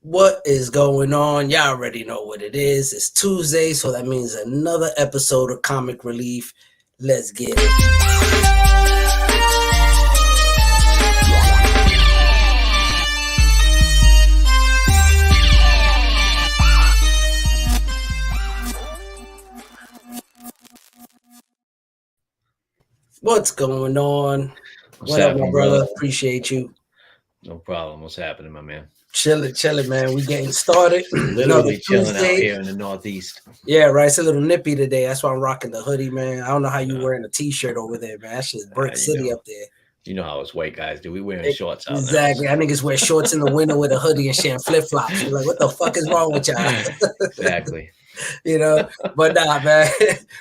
What is going on? Y'all already know what it is. It's Tuesday, so that means another episode of Comic Relief. Let's get it. What's going on? What up, my brother? Appreciate you. No problem. What's happening, my man? Chilling, man. We getting started. Literally chilling out here in the Northeast. Yeah, right. It's a little nippy today. That's why I'm rocking the hoodie, man. I don't know how you wearing a t-shirt over there, man. That's just Brick City up there. You know how us white guys do. We wearing shorts out exactly. now. I niggas wear shorts in the winter with a hoodie and shit and flip-flops. You're like, what the fuck is wrong with y'all? Exactly. You know, but nah, man.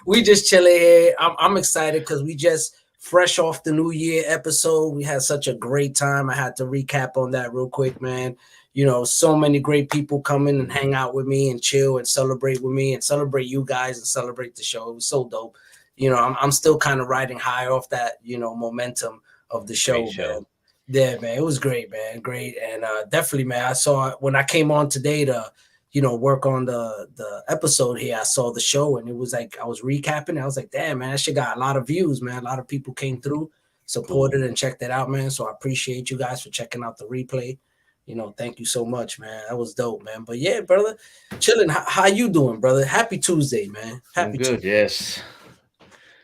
We just chilling here. I'm excited because we just fresh off the New Year episode. We had such a great time. I had to recap on that real quick, man. You know, so many great people come in and hang out with me and chill and celebrate with me and celebrate you guys and celebrate the show. It was so dope. You know, I'm still kind of riding high off that, you know, momentum of the show, man. Yeah, man. It was great, man. Great. And definitely, man, I saw when I came on today to, you know, work on the episode here, I saw the show and it was like, I was recapping. I was like, damn, man, that shit got a lot of views, man. A lot of people came through, supported and checked it out, man. So I appreciate you guys for checking out the replay. You know, thank you so much, man. That was dope, man. But yeah, brother, chilling. How you doing, brother? Happy Tuesday, man. Happy good, Tuesday. yes.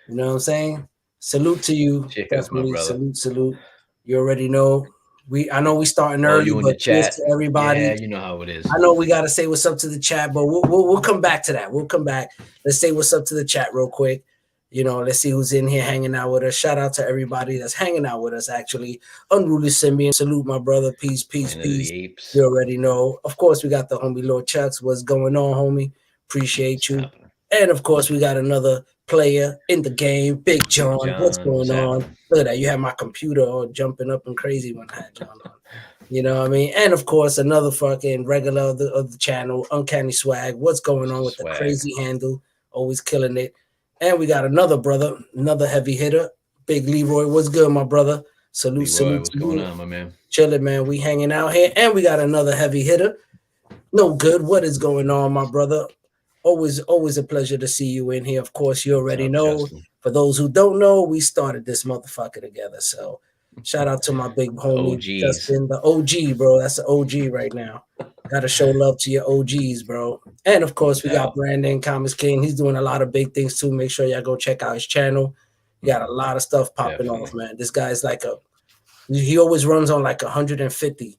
You know what I'm saying? Salute to you. Definitely salute. You already know. I know we starting early, but cheers to everybody. Yeah, you know how it is. I know we gotta say what's up to the chat, but we'll come back to that. We'll come back. Let's say what's up to the chat real quick. You know, let's see who's in here hanging out with us. Shout out to everybody that's hanging out with us, actually. Unruly Simeon, salute my brother. Peace. You already know. Of course, we got the homie Lord Chucks. What's going on, homie? Appreciate you. And, of course, we got another player in the game, Big John. What's going on? Look at that. You have my computer all jumping up and crazy when I had John on. You know what I mean? And, of course, another fucking regular of the channel, Uncanny Swag. What's going on with the crazy handle? Always killing it. And we got another brother, another heavy hitter, Big Leroy. What's good, my brother? Salute. What's going on, my man? Chilling, man. We hanging out here. And we got another heavy hitter. No good. What is going on, my brother? Always a pleasure to see you in here. Of course, you already know. Justin. For those who don't know, we started this motherfucker together. So shout out to my big homie, Justin, the OG, bro. That's the OG right now. Gotta show love to your OGs, bro. And of course, we got Brandon Comics King. He's doing a lot of big things too. Make sure y'all go check out his channel. He got a lot of stuff popping off, man. This guy's like he always runs on like 150.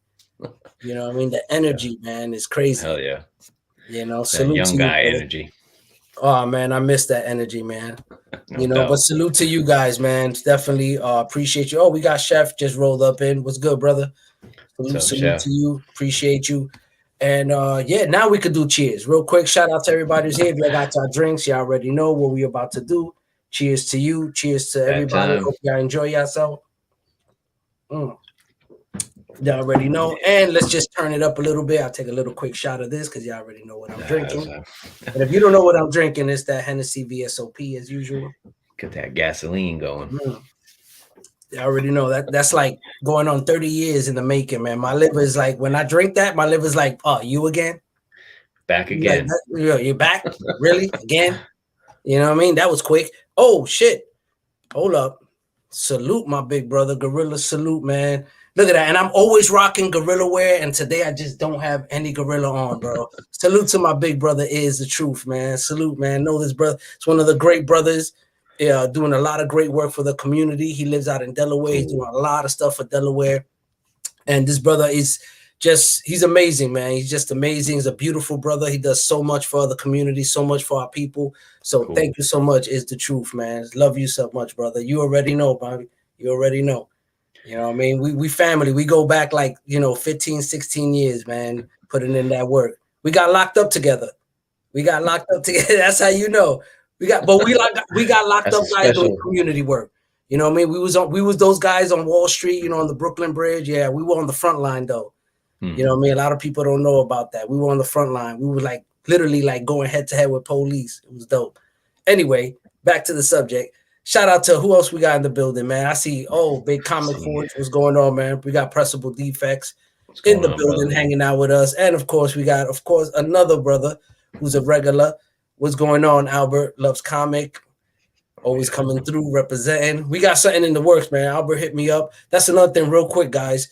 You know what I mean? The energy, man, is crazy. Hell yeah. You know, salute young to guy you, energy. Oh man, I miss that energy, man. You know, but salute to you guys, man. Definitely appreciate you. Oh, we got Chef just rolled up in. What's good, brother? Salute to you. Appreciate you. And yeah, now we could do cheers. Real quick, shout out to everybody who's here. If y'all got our drinks, y'all already know what we're about to do. Cheers to you. Cheers to everybody. Hope y'all enjoy yourself. Y'all already know. And let's just turn it up a little bit. I'll take a little quick shot of this because y'all already know what I'm drinking. And if you don't know what I'm drinking, it's that Hennessy VSOP as usual. Get that gasoline going. I already know that's like going on 30 years in the making, man. My liver is like, when I drink that, my liver's like, oh, you again? Back again. Like, you're back? Really? Again? You know what I mean? That was quick. Oh, shit. Hold up. Salute, my big brother. Gorilla salute, man. Look at that. And I'm always rocking gorilla wear. And today I just don't have any gorilla on, bro. Salute to my big brother is the truth, man. Salute, man. Know this brother. It's one of the great brothers. Doing a lot of great work for the community. He lives out in Delaware. He's doing a lot of stuff for Delaware. And this brother is he's amazing, man. He's just amazing. He's a beautiful brother. He does so much for the community, so much for our people. So thank you so much. Is the truth, man. Love you so much, brother. You already know, Bobby. You already know. You know what I mean? We family. We go back like, 15, 16 years, man, putting in that work. We got locked up together. That's how you know. We got locked up guys doing community work. You know what I mean? We was those guys on Wall Street, on the Brooklyn Bridge. Yeah, we were on the front line though. You know what I mean? A lot of people don't know about that. We were on the front line. We were like literally like going head to head with police. It was dope. Anyway, back to the subject. Shout out to who else we got in the building, man. I see, Big Comic Forge. What's going on, man? We got Pressable Defects in the building, brother? Hanging out with us. And of course, we got, another brother who's a regular. What's going on, Albert? Loves comic. Always coming through, representing. We got something in the works, man. Albert hit me up. That's another thing, real quick, guys.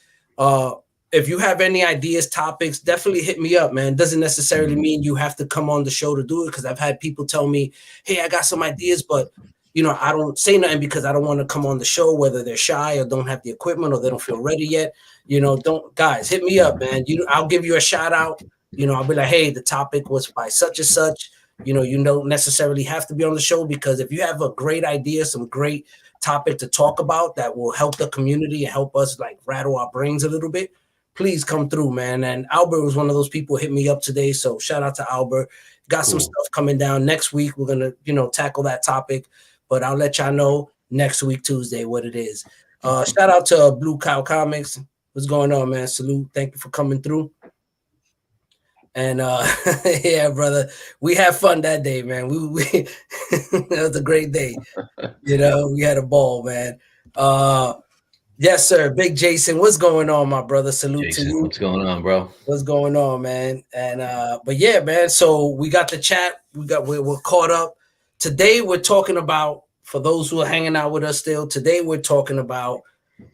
If you have any ideas, topics, definitely hit me up, man. Doesn't necessarily mean you have to come on the show to do it, because I've had people tell me, hey, I got some ideas, but I don't say nothing because I don't want to come on the show, whether they're shy or don't have the equipment or they don't feel ready yet. Guys, hit me up, man. I'll give you a shout out. I'll be like, hey, the topic was by such and such. You don't necessarily have to be on the show, because if you have a great idea, some great topic to talk about that will help the community and help us like rattle our brains a little bit, please come through, man. And Albert was one of those people who hit me up today. So shout out to Albert. Got some stuff coming down next week. We're going to, tackle that topic, but I'll let y'all know next week, Tuesday, what it is. Shout out to Blue Cow Comics. What's going on, man? Salute. Thank you for coming through. And yeah, brother, we had fun that day, man. We that was a great day. We had a ball, man. Yes, sir. Big Jason, what's going on, my brother? Salute Jason, to you. What's going on, bro? What's going on, man? And but yeah, man. So we got the chat. We're caught up. Today we're talking about, for those who are hanging out with us still, today we're talking about,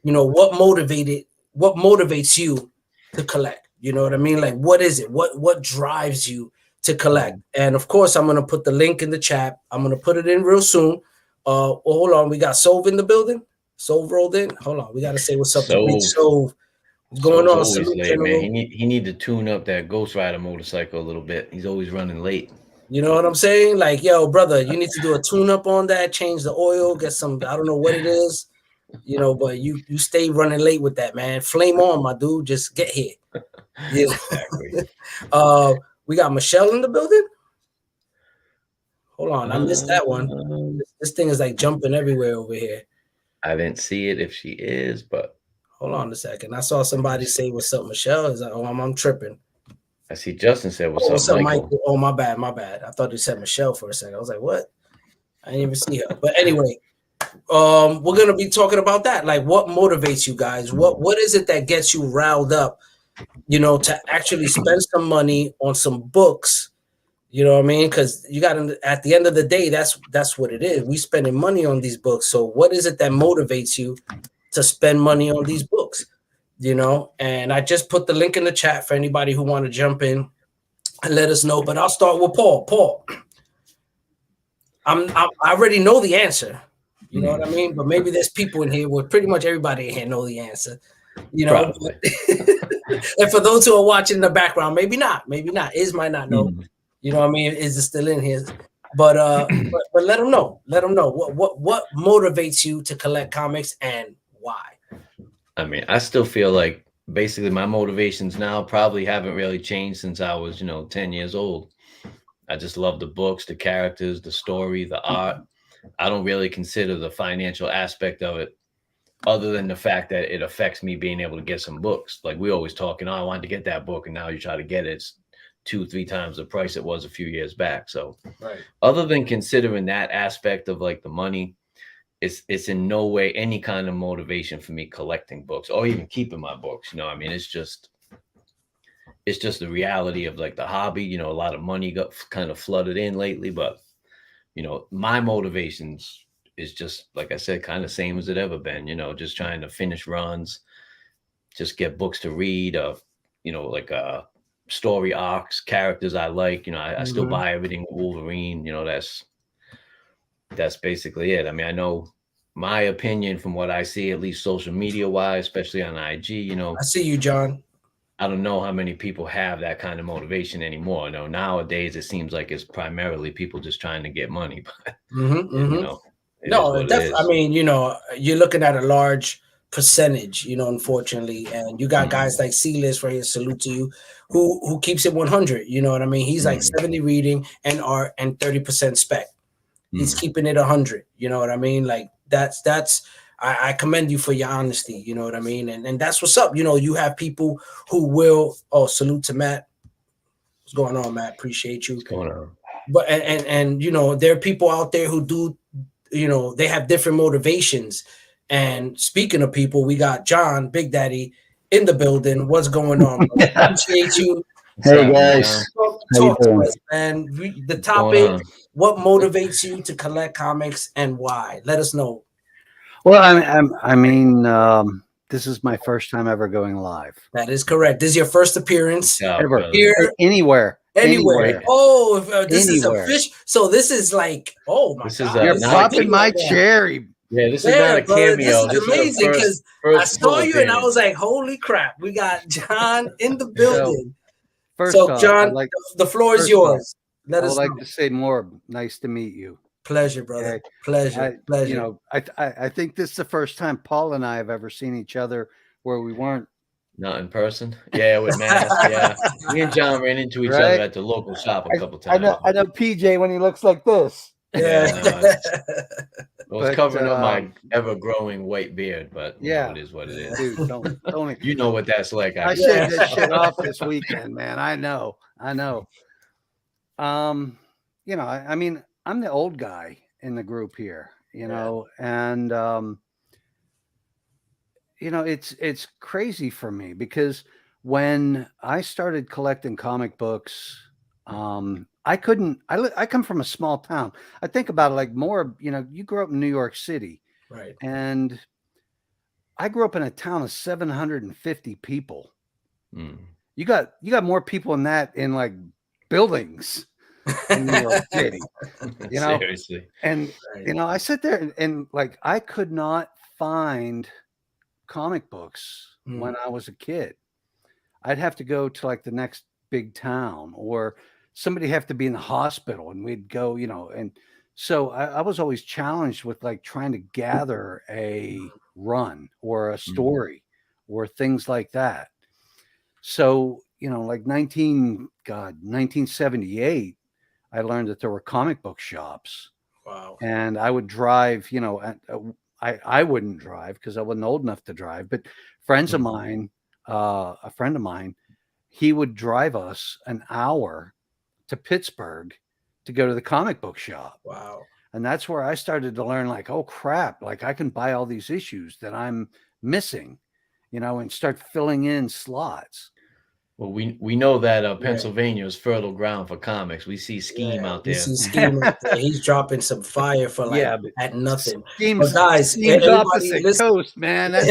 what motivates you to collect. You know what I mean? Like, what is it? What drives you to collect? And of course, I'm gonna put the link in the chat. I'm gonna put it in real soon. Hold on, we got Sove in the building. Sove rolled in. Hold on, we gotta say what's up to Big Sove. What's going on? Salute, late, man. He need to tune up that Ghost Rider motorcycle a little bit. He's always running late. You know what I'm saying? Like, yo, brother, you need to do a tune up on that. Change the oil. Get some. I don't know what it is. But you stay running late with that, man. Flame on, my dude. Just get here. Yeah. Exactly. We got Michelle in the building. Hold on, I missed that one. This thing is like jumping everywhere over here. I didn't see it if she is, but hold on a second. I saw somebody say what's up, Michelle. Is that I'm tripping? I see Justin said what's up, Michael. Oh, my bad. I thought you said Michelle for a second. I was like, what? I didn't even see her. But anyway, we're gonna be talking about that. Like, what motivates you guys? What is it that gets you riled up? To actually spend some money on some books, you know what I mean? Because you got at the end of the day, that's what it is. We spending money on these books. So what is it that motivates you to spend money on these books? And I just put the link in the chat for anybody who want to jump in and let us know. But I'll start with Paul. Paul, I already know the answer. You know what I mean? But maybe there's people in here where pretty much everybody in here know the answer. And for those who are watching in the background, maybe not. Iz might not know. You know what I mean? Is it still in here? But let them know. Let them know what motivates you to collect comics and why. I mean, I still feel like basically my motivations now probably haven't really changed since I was 10 years old. I just love the books, the characters, the story, the art. I don't really consider the financial aspect of it, other than the fact that it affects me being able to get some books. Like, we always talking, I wanted to get that book, and now you try to get it, it's 2-3 times the price it was a few years back. So right. Other than considering that aspect of like the money, it's in no way any kind of motivation for me collecting books or even keeping my books. I mean, it's just the reality of like the hobby. A lot of money got kind of flooded in lately, but my motivations is just, like I said, kind of same as it ever been, just trying to finish runs, just get books to read, like story arcs, characters I like, I still buy everything with Wolverine, that's basically it. I mean, I know my opinion from what I see, at least social media wise, especially on IG, I see you, John. I don't know how many people have that kind of motivation anymore. Nowadays it seems like it's primarily people just trying to get money, but no, definitely. I mean, you're looking at a large percentage, unfortunately, and you got guys like C-List right here, salute to you, who keeps it 100. You know what I mean? He's like 70 reading and art and 30% spec. He's keeping it 100. You know what I mean? Like that's I commend you for your honesty. You know what I mean? And that's what's up. You know, you have people who will. Oh, salute to Matt. What's going on, Matt? Appreciate you. What's going on? But and you know, there are people out there who do, you know, they have different motivations. And speaking of people, we got John, Big Daddy, in the building. What's going on? Appreciate you. Hey guys, Talk to us, man. The topic: what motivates you to collect comics and why? Let us know. Well, I mean, this is my first time ever going live. That is correct. This is your first appearance Ever here, anywhere. Oh, this is a fish. So this is like, oh my God! You're popping my cherry. Yeah, this is not a cameo. This is amazing because I saw you and I was like, holy crap, we got John in the building. So, John, the floor is yours. I would like to say, Morb, nice to meet you. Pleasure, brother. Pleasure. You know, I think this is the first time Paul and I have ever seen each other where we weren't. Not in person. Yeah, with masks. Yeah, me and John ran into each other at the local shop a couple times. I know PJ when he looks like this. Yeah, I was covering up my ever-growing white beard, but yeah, it is what it is. Dude, don't you know what that's like. I shaved this shit off this weekend, man. I know. You know, I mean, I'm the old guy in the group here, you know, and you know, it's crazy for me because when I started collecting comic books, I come from a small town. I think about it like more, you know, you grew up in New York City. Right. And I grew up in a town of 750 people. Mm. You got more people in that in like buildings in New York City. You know, seriously. And you know, I sit there and like I could not find comic books when I was a kid. I'd have to go to like the next big town or somebody have to be in the hospital and we'd go, you know, and so I was always challenged with like trying to gather a run or a story or things like that. So, you know, like 1978, I learned that there were comic book shops. Wow. And I would drive, you know, I wouldn't drive because I wasn't old enough to drive, but friends of mine, a friend of mine, he would drive us an hour to Pittsburgh to go to the comic book shop. Wow. And that's where I started to learn like, oh crap, like I can buy all these issues that I'm missing, you know, and start filling in slots. Well, we know that Pennsylvania is fertile ground for comics. We see Scheme out there. We see Scheme out there. He's dropping some fire for like at nothing. Scheme's, but guys, opposite coast, man. That's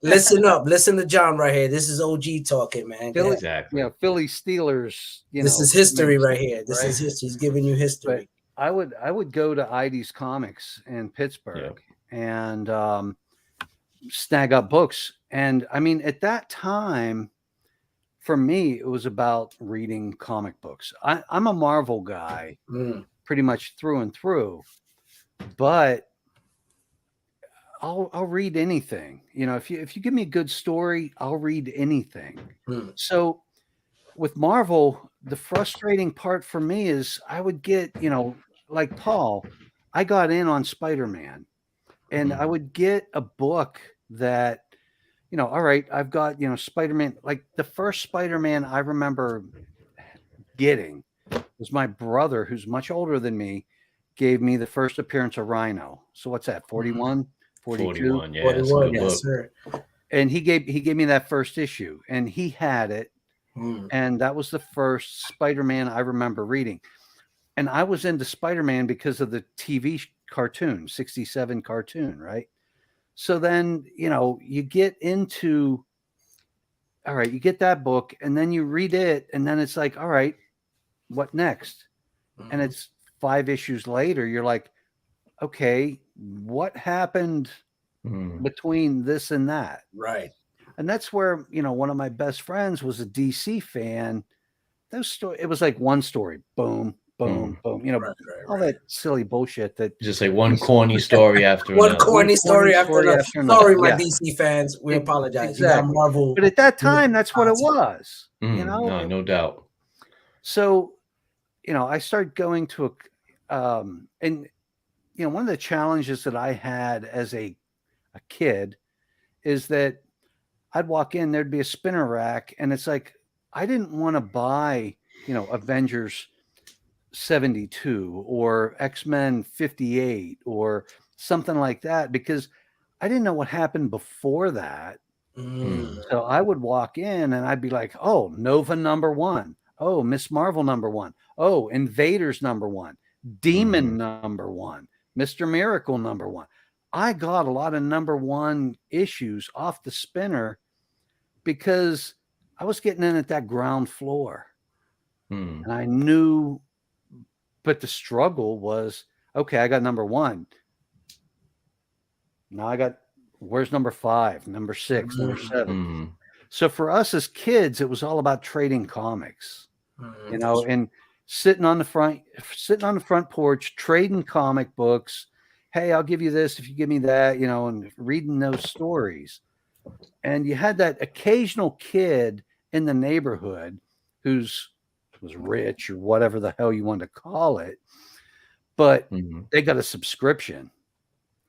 listen up. Listen to John right here. This is OG talking, man. Exactly. You know, Philly Steelers. This is history right here. This is history. He's giving you history. But I would go to Ides Comics in Pittsburgh and snag up books. And I mean, at that time, for me, it was about reading comic books. I'm a Marvel guy, pretty much through and through, but I'll read anything. You know, if you give me a good story, I'll read anything. So with Marvel, the frustrating part for me is I would get, you know, like Paul, I got in on Spider-Man, and I would get a book that, you know, all right, I've got, you know, Spider-Man, like the first Spider-Man I remember getting was my brother, who's much older than me, gave me the first appearance of Rhino. So what's that, 41, 42? 41, yeah. 41, yes, sir. And he gave me that first issue, and he had it. And that was the first Spider-Man I remember reading. And I was into Spider-Man because of the TV cartoon, 67 cartoon, right? So then, you know, you get into, all right, you get that book and then you read it and then it's like, all right, what next? And it's 5 issues later. You're like, okay, what happened between this and that? Right. And that's where, you know, one of my best friends was a DC fan. It was like one story, boom, boom, boom, you know, all that silly bullshit that just like one corny story after one another. corny story after another. Sorry, my DC fans, we apologize. Exactly. You got Marvel, but at that time, that's what it was. You know, no doubt. So, you know, I started going to and you know, one of the challenges that I had as a a kid, is that I'd walk in, there'd be a spinner rack, and it's like I didn't want to buy, Avengers 72 or X-Men 58 or something like that, because I didn't know what happened before that. So I would walk in and I'd be like, oh, Nova #1. Oh, Miss Marvel #1. Oh, Invaders #1. Demon #1. Mr. Miracle #1. I got a lot of #1 issues off the spinner because I was getting in at that ground floor. And I knew, but the struggle was, okay, I got #1. Now I got, where's #5, #6, #7? So for us as kids, it was all about trading comics, and sitting on the front porch, trading comic books. Hey, I'll give you this if you give me that, and reading those stories. And you had that occasional kid in the neighborhood was rich or whatever the hell you wanted to call it, but they got a subscription.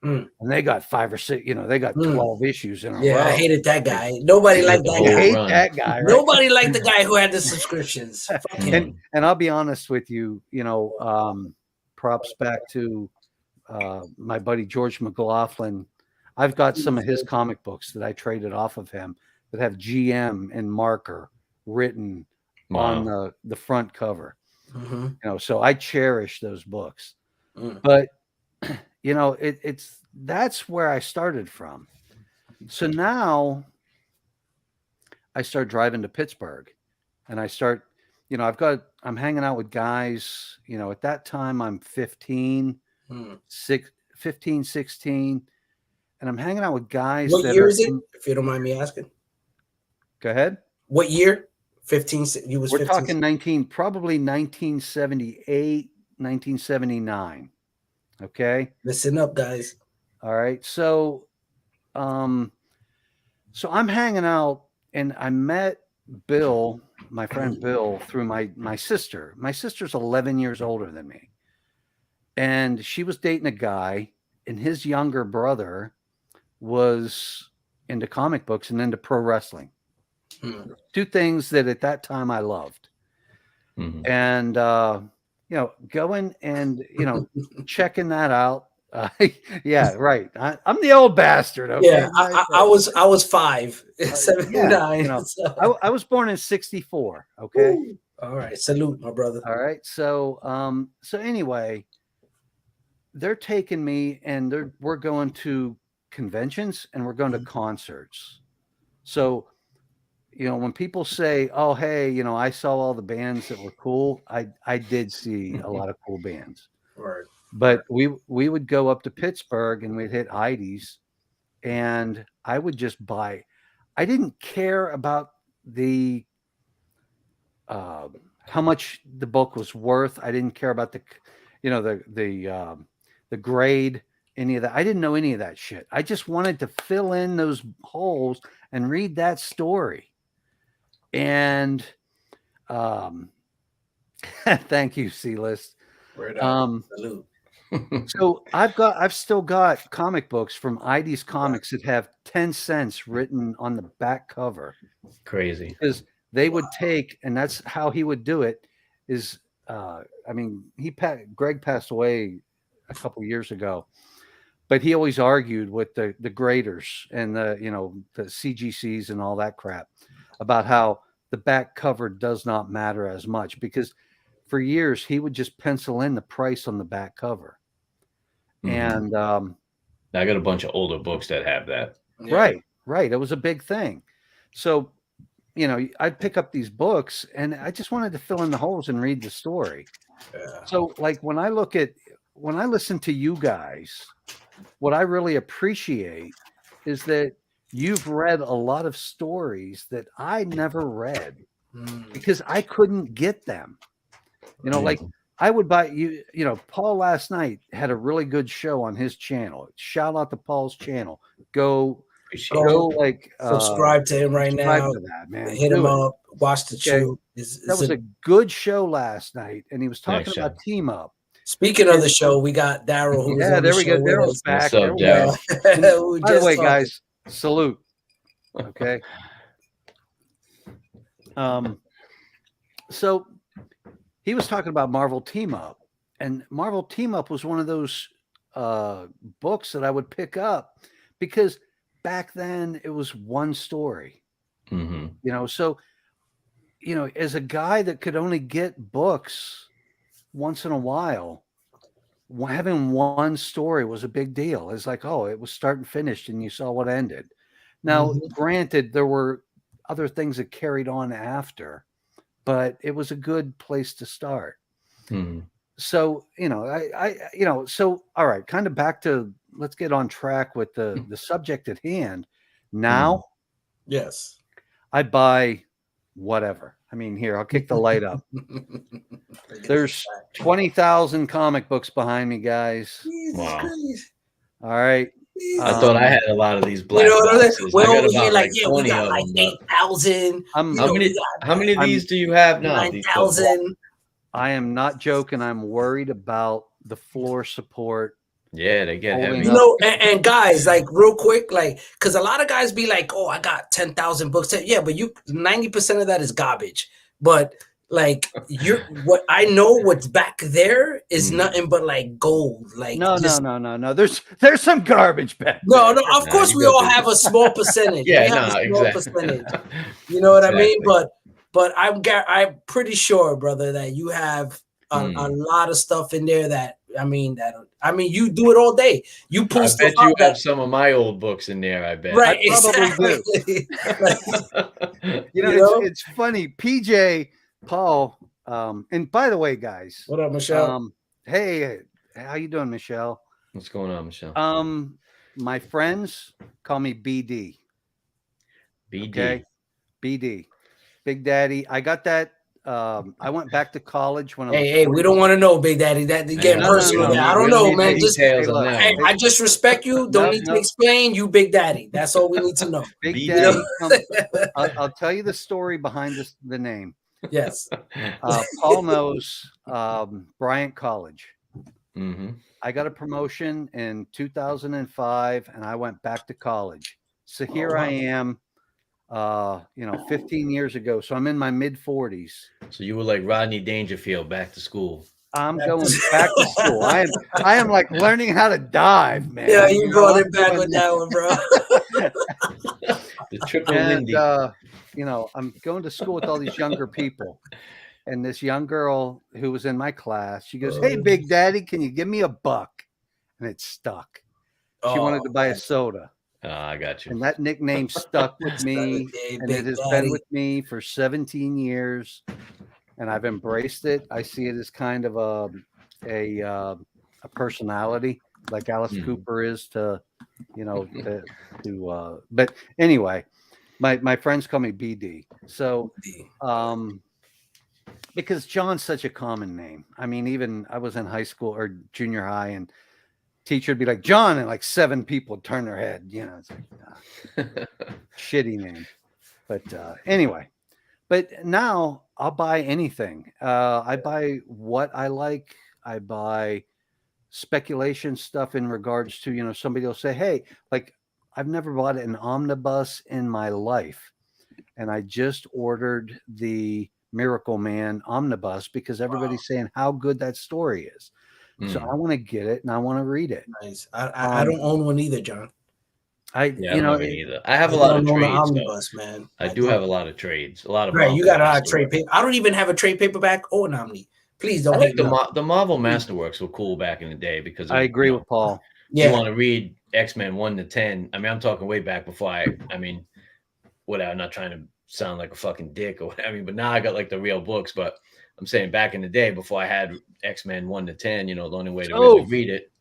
And they got 5 or 6, they got 12 issues in a row. Yeah, I hated that guy. Nobody liked that guy. I hate that guy. Right? Nobody liked the guy who had the subscriptions. And I'll be honest with you, props back to my buddy George McLaughlin. I've got some of his comic books that I traded off of him that have GM and marker written on the front cover. So I cherish those books. But that's where I started from. So now I start driving to Pittsburgh, and I start, I'm hanging out with guys, at that time I'm 15, 16, and I'm hanging out with guys. What year is it, if you don't mind me asking? Go ahead. What year? 15. You was. We're 15. talking probably 1978, 1979. Okay. Listen up, guys. All right. So I'm hanging out, and I met Bill, my friend Bill, through my sister. My sister's 11 years older than me. And she was dating a guy, and his younger brother was into comic books and into pro wrestling. Two things that at that time I loved. And going and checking that out. Yeah, right. I'm the old bastard. Okay? Yeah, I was 5, 79. I was born in 64. Okay. Ooh. All right. Salute, my brother. All right. So anyway, they're taking me, and we're going to conventions, and we're going to concerts. So, when people say, "Oh, hey, I saw all the bands that were cool," I did see a lot of cool bands. Right. But we would go up to Pittsburgh, and we'd hit Heidi's, and I would just buy. I didn't care about the how much the book was worth. I didn't care about the grade, any of that. I didn't know any of that shit. I just wanted to fill in those holes and read that story. And thank you, C-List. Right Salute. So I've still got comic books from Heidi's Comics that have 10 cents written on the back cover. Crazy. Because they would take, and that's how he would do it, is Greg passed away a couple years ago, but he always argued with the graders and the CGCs and all that crap about how the back cover does not matter as much, because for years he would just pencil in the price on the back cover. And I got a bunch of older books that have that. Right. It was a big thing. So, I'd pick up these books, and I just wanted to fill in the holes and read the story. Yeah. So, like, when I listen to you guys, what I really appreciate is that you've read a lot of stories that I never read because I couldn't get them. Like I would buy Paul last night had a really good show on his channel. Shout out to Paul's channel. Go subscribe to him right now. To that, man. Hit him up. Watch the show. That was a good show last night, and he was talking about Team Up. Speaking of the show, we got Daryl. Who's Yeah, on there the we go. show with Daryl's us. back. What's up, There we Daryl? go. We By the just way, talking. guys, salute. Okay. So he was talking about Marvel Team Up, and Marvel Team Up was one of those books that I would pick up because back then it was one story. Mm-hmm. You know, so as a guy that could only get books once in a while, having one story was a big deal. It's like, oh, it was start and finished, and you saw what ended. Now, granted, there were other things that carried on after, but it was a good place to start. Mm-hmm. So, so all right, kind of back to let's get on track with the subject at hand. Now, yes, I buy whatever. I mean, here, I'll kick the light up. There's 20,000 comic books behind me, guys. Wow. All right. I thought I had a lot of these black boxes. We're I got over here about like, 20 we got of like them. 8,000. How many of these do you have now? 9,000. I am not joking. I'm worried about the floor support. Yeah, they get heavy. And guys, like real quick, like, because a lot of guys be like, oh, I got 10,000 books. Yeah, but 90% of that is garbage. But like what I know what's back there is nothing but like gold. Like no. There's some garbage back there. No, of course we all have a small percentage. Percentage. You know what I mean? But I'm pretty sure, brother, that you have a lot of stuff in there that you do it all day. You pull stuff out. I bet you have some of my old books in there. I bet. Right, I probably do. It's funny. PJ, Paul, and by the way, guys, what up, Michelle? Hey, how you doing, Michelle? What's going on, Michelle? My friends call me BD. BD. Okay? BD. Big Daddy. I got that. I went back to college when I was. Hey, we don't want to know, Big Daddy. That getting personal. I don't know, man. Just I just respect you. Don't need to explain. You Big Daddy. That's all we need to know. Big Daddy. I'll tell you the story behind the name. Yes. Paul knows Bryant College. Mm-hmm. I got a promotion in 2005, and I went back to college. So here I am. 15 years ago. So I'm in my mid 40s. So you were like Rodney Dangerfield back to school. I'm going back to school. I am like learning how to dive, man. Yeah, you brought it back with that one, bro. The triple Lindy. I'm going to school with all these younger people. And this young girl who was in my class, she goes, "Hey, Big Daddy, can you give me $1?" And it stuck. She wanted to buy a soda. I got you. And that nickname stuck with me, and it has been with me for 17 years, and I've embraced it. I see it as kind of a personality, like Alice Cooper is to. But anyway, my friends call me BD. So, because John's such a common name. I mean, even I was in high school or junior high, and teacher would be like John, and like 7 people would turn their head. It's like shitty name. But anyway, but now I'll buy anything. I buy what I like. I buy speculation stuff in regards to, somebody will say, hey, like I've never bought an omnibus in my life. And I just ordered the Miracle Man omnibus because everybody's saying how good that story is. So I want to get it and I want to read it. Nice. I don't own one either, John. I don't have any either. I have a lot of trades, omnibus, man. I do have a lot of trades. A lot of you got a lot of trade paper. I don't even have a trade paperback or an Omni. Please don't hate the Marvel Masterworks were cool back in the day because I agree with Paul. You want to read X-Men 1 to 10. I mean, I'm talking way back before whatever. I'm not trying to sound like a fucking dick or whatever. But now I got like the real books. But I'm saying back in the day before I had X-Men 1 to 10, the only way to really read it,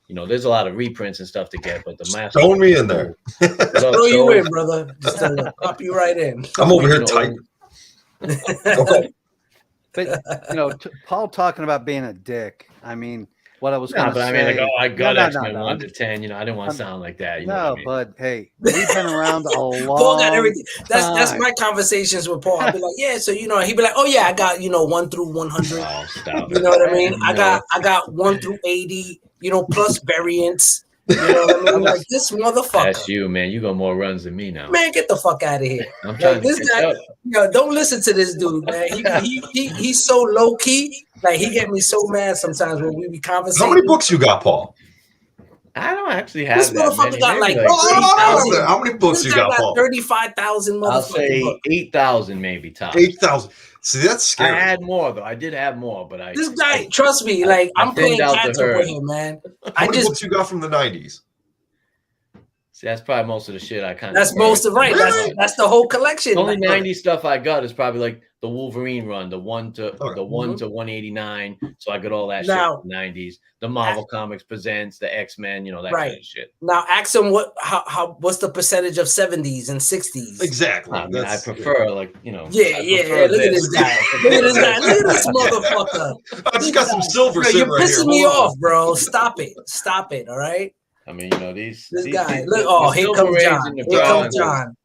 there's a lot of reprints and stuff to get. But the Master throw me in there. Throw you in, brother. Just pop you right in. I'm over here typing. Okay. But Paul talking about being a dick. I mean, what I was No, going to but say. I mean, like, oh, I got No, X-Men no. 1 to 10. You know, I didn't want to sound like that. You know what I mean? But hey, we've been around a long Paul got everything. That's time. my conversations with Paul. I'll be like, yeah, so you know, he'd be like, oh yeah, I got 1 through 100. Oh, stop You it. know what I mean? You I know, got 1 through 80. Plus variants. You know what I mean? Like this motherfucker. That's you, man. You got more runs than me now. Man, get the fuck out of here. I'm trying Like, to this catch guy, up. don't listen to this dude, man. He's so low key. Like he get me so mad sometimes when we be conversating. How many books you got, Paul? I don't actually have This that motherfucker many. got Maybe like 30,000. How many books you got, Paul? 35,000 motherfucking I'll say books. 8,000 maybe top. 8,000. See, that's scary. I had more though. I did have more, but This guy, trust me, like I'm playing thinned out catch the up with herd. him, man. How many books you got from the 90s? See, that's probably most of the shit I kind of. That's most of right. Really? That's the whole collection. The only Like, 90 stuff I got is probably like the Wolverine run, the 1 to Okay. the 1 to 189. So I got all that Now- shit from the 90s. The Marvel Comics Presents, the X-Men, that Right. kind of shit. Now ask him what's the percentage of 70s and 60s? Exactly. I mean, I That's- prefer Yeah. I Look prefer at this guy. Look at this guy. Look at this motherfucker. I just got some silver Bro, sitting you're right here. pissing me Hold on. off, bro. Stop it. All right. I mean, these This these, guy. these- Look. the Oh, here Silver comes Age John. and the Here comes bronze. John.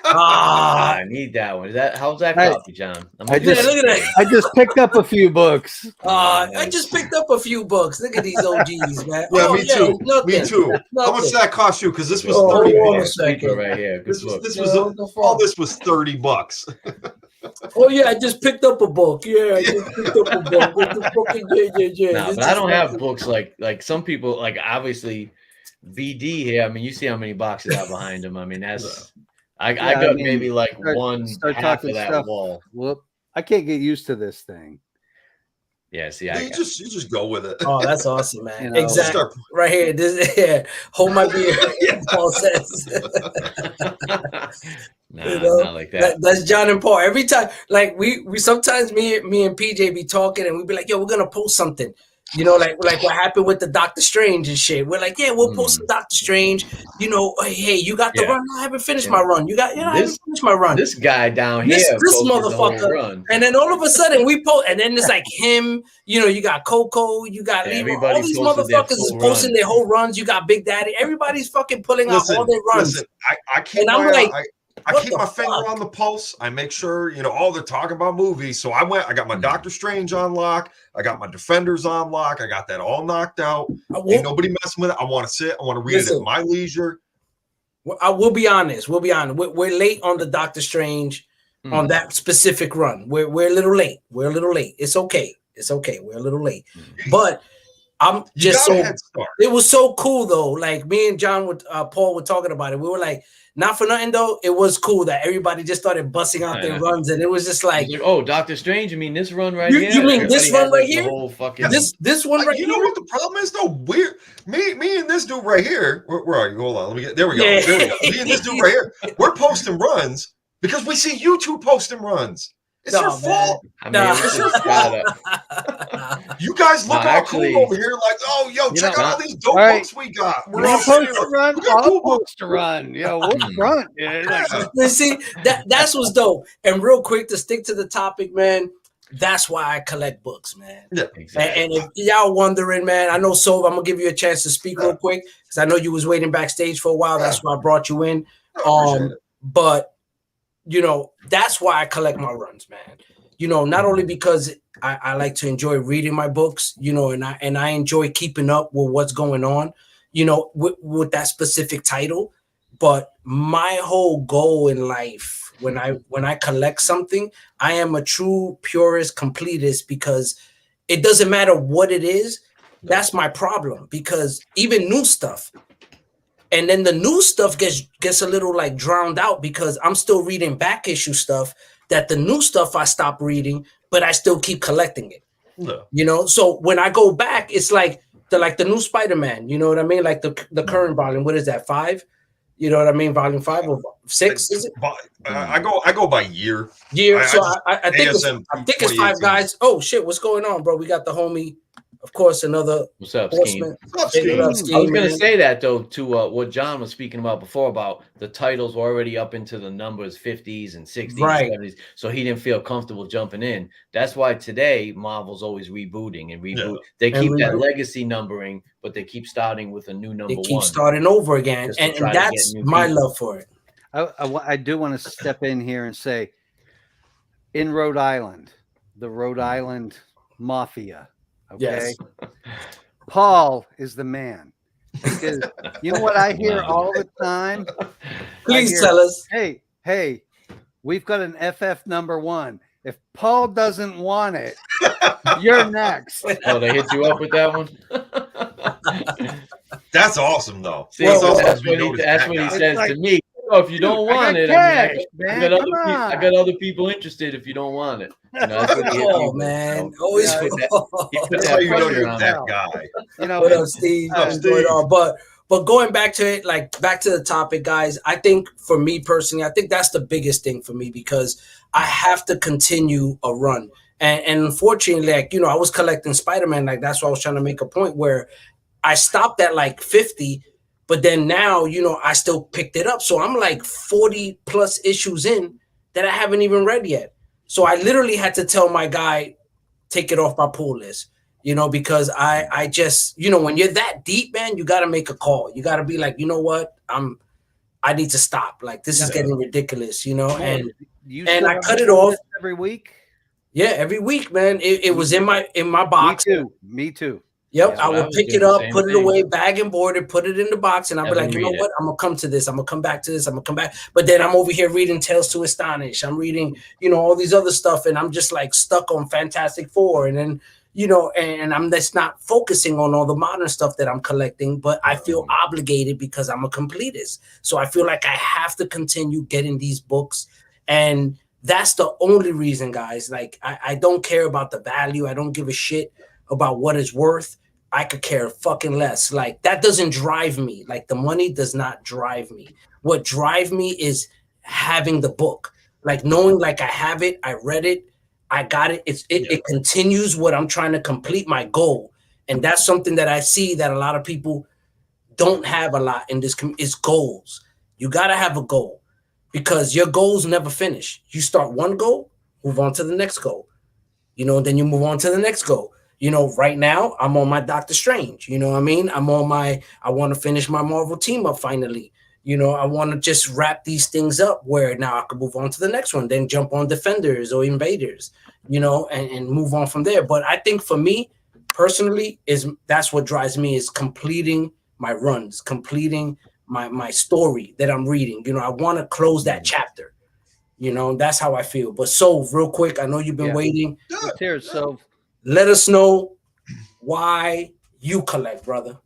Ah. I need that one. How's that Hey, copy, John? I just- look at that. I just picked up a few books. I just picked up a few books. Look at these OGs, man. Yeah, Oh, me too. it's nothing. Me too. How much Nothing. did that cost you? Because this was Oh, 30 hold on a bucks. second. right here. Good book. This Yeah, was what the fuck? all this was 30 bucks. Oh yeah, I just picked up a book. Yeah, I just picked up a book. What the fucking yeah. No, This but I is don't have fucking- books like some people, like obviously VD here. I mean, you see how many boxes are behind him. I mean, that's I got maybe like start half talking of that stuff. wall. Whoop! I can't get used to this thing. Yeah, see, You just go with it. Oh, that's awesome, man. You know, Exactly. Start- Right here. This hold my beer. Paul says. nah, You know, not like that. That's John and Paul. Every time, like we sometimes me and PJ be talking and we be like, yo, we're gonna post something. Like what happened with the Doctor Strange and shit. We're like, yeah, we'll post some Doctor Strange. Hey, you got the Yeah. run? I haven't finished my run. I haven't finished my run. This guy down This here, posted the whole motherfucker. run. And then all of a sudden we post, and then it's like him. You got Coco, you got Lima. Everybody All these posted their motherfuckers is full posting run. their whole runs. You got Big Daddy. Everybody's fucking pulling out all their runs. Listen, I keep And I'm my, like, I what keep the my finger fuck? on the pulse. I make sure, they're talking about movies. So I got my Doctor Strange on lock. I got my Defenders on lock. I got that all knocked out. Ain't nobody messing with it. I want to sit. I want to read it at my leisure. I will be honest. We're late on the Doctor Strange on that specific run. We're a little late. It's okay. We're a little late. But I'm just it was so cool though. Like me and John with Paul were talking about it. We were like, not for nothing though. It was cool that everybody just started busting out their runs, and it was just like, oh, Doctor Strange. You mean this run right here? You mean this run right here? The whole fucking this one right here. You know what the problem is though? Me and this dude right here. Where are you? Hold on. There we go. Yeah. There we go. Me and this dude right here. We're posting runs because we see you two posting runs. It's your fault. I mean, it's just you guys look all cool over here, like, oh, yo, check out all these dope books we got. We're all supposed to run. I'll post to run. We'll front. You see, that's what's dope. And real quick, to stick to the topic, man. That's why I collect books, man. Yeah, exactly. And if y'all wondering, man, I know Sov, I'm gonna give you a chance to speak real quick because I know you was waiting backstage for a while. That's why I brought you in. But that's why I collect my runs, man. Not only because I like to enjoy reading my books, and I enjoy keeping up with what's going on, with that specific title. But my whole goal in life, when I collect something, I am a true purist, completist, because it doesn't matter what it is. That's my problem, because even new stuff. And then the new stuff gets a little like drowned out because I'm still reading back issue stuff that the new stuff I stopped reading, but I still keep collecting it. No. So when I go back, it's like the new Spider-Man, you know what I mean? Like the current volume, what is that, 5? You know what I mean? Volume 5 or 6, is it? I go by year. I think it's 5 guys. Oh shit, what's going on, bro? We got the homie Of course, another What's up, horseman. Scheme? I was going to say that, though, to what John was speaking about before, about the titles were already up into the numbers 50s and 60s, right. 70s, so he didn't feel comfortable jumping in. That's why today Marvel's always rebooting and reboot. Yeah. They keep that legacy numbering, but they keep starting with a new number one. They keep starting over again, and that's my love for it. I do want to step in here and say, in Rhode Island, the Rhode Island Mafia, okay? Yes. Paul is the man. Because you know what I hear all the time? Please tell us. Hey, we've got an FF #1. If Paul doesn't want it, you're next. Oh, they hit you up with that one? That's awesome, though. See, that's what he says to me. Oh, if you don't want it, I got other people interested if you don't want it. You know, that's what he man. Always that's how you know you're that guy. You know, what up, Steve? But going back to it, like back to the topic, guys, I think for me personally, I think that's the biggest thing for me because I have to continue a run. And unfortunately, like, you know, I was collecting Spider-Man. Like, that's why I was trying to make a point where I stopped at like 50. But then now, you know, I still picked it up. So I'm like 40 plus issues in that I haven't even read yet. So I literally had to tell my guy, take it off my pull list, you know, because I just, you know, when you're that deep, man, you got to make a call. You got to be like, you know what, I need to stop. Like, this is getting ridiculous, you know, and I cut it off every week. Yeah, every week, man. It was in my box. Me too. Yep, I would pick it up, put it away, bag and board it, put it in the box, and I'll be like, you know what? I'm gonna come to this. I'm gonna come back to this. I'm gonna come back. But then I'm over here reading Tales to Astonish. I'm reading, you know, all these other stuff, and I'm just like stuck on Fantastic Four, and then, you know, and I'm just not focusing on all the modern stuff that I'm collecting. But I feel obligated because I'm a completist, so I feel like I have to continue getting these books, and that's the only reason, guys. Like, I don't care about the value. I don't give a shit about what it's worth. I could care fucking less. Like, that doesn't drive me. Like, the money does not drive me. What drives me is having the book. Like, knowing like I have it, I read it, I got it. It continues what I'm trying to complete my goal. And that's something that I see that a lot of people don't have a lot in this is goals. You got to have a goal because your goals never finish. You start one goal, move on to the next goal. You know, then you move on to the next goal. You know, right now I'm on my Doctor Strange. You know what I mean? I want to finish my Marvel team up finally. You know, I want to just wrap these things up where now I can move on to the next one, then jump on Defenders or Invaders, you know, and move on from there. But I think for me personally that's what drives me is completing my runs, completing my story that I'm reading. You know, I want to close that chapter. You know, that's how I feel. But so real quick, I know you've been waiting. So let us know why you collect, brother.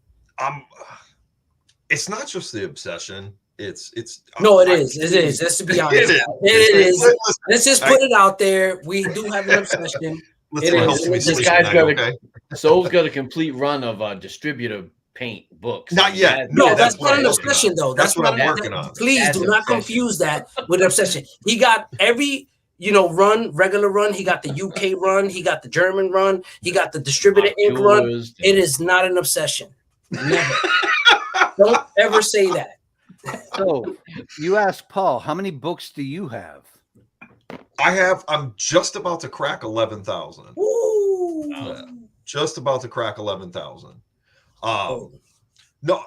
It's not just the obsession. It's It is. Let's be honest. It is. Let's just put it out there. We do have an obsession. This guy's got Soul's got a complete run of distributor paint books. Not yet. No, that's not an obsession, though. That's what I'm working on. Please do not confuse that with obsession. He got every regular run. He got the UK run. He got the German run. He got the distributor ink run. It is not an obsession. Never. Don't ever say that. So you asked Paul, how many books do you have? I'm just about to crack 11,000. Just about to crack 11,000. No,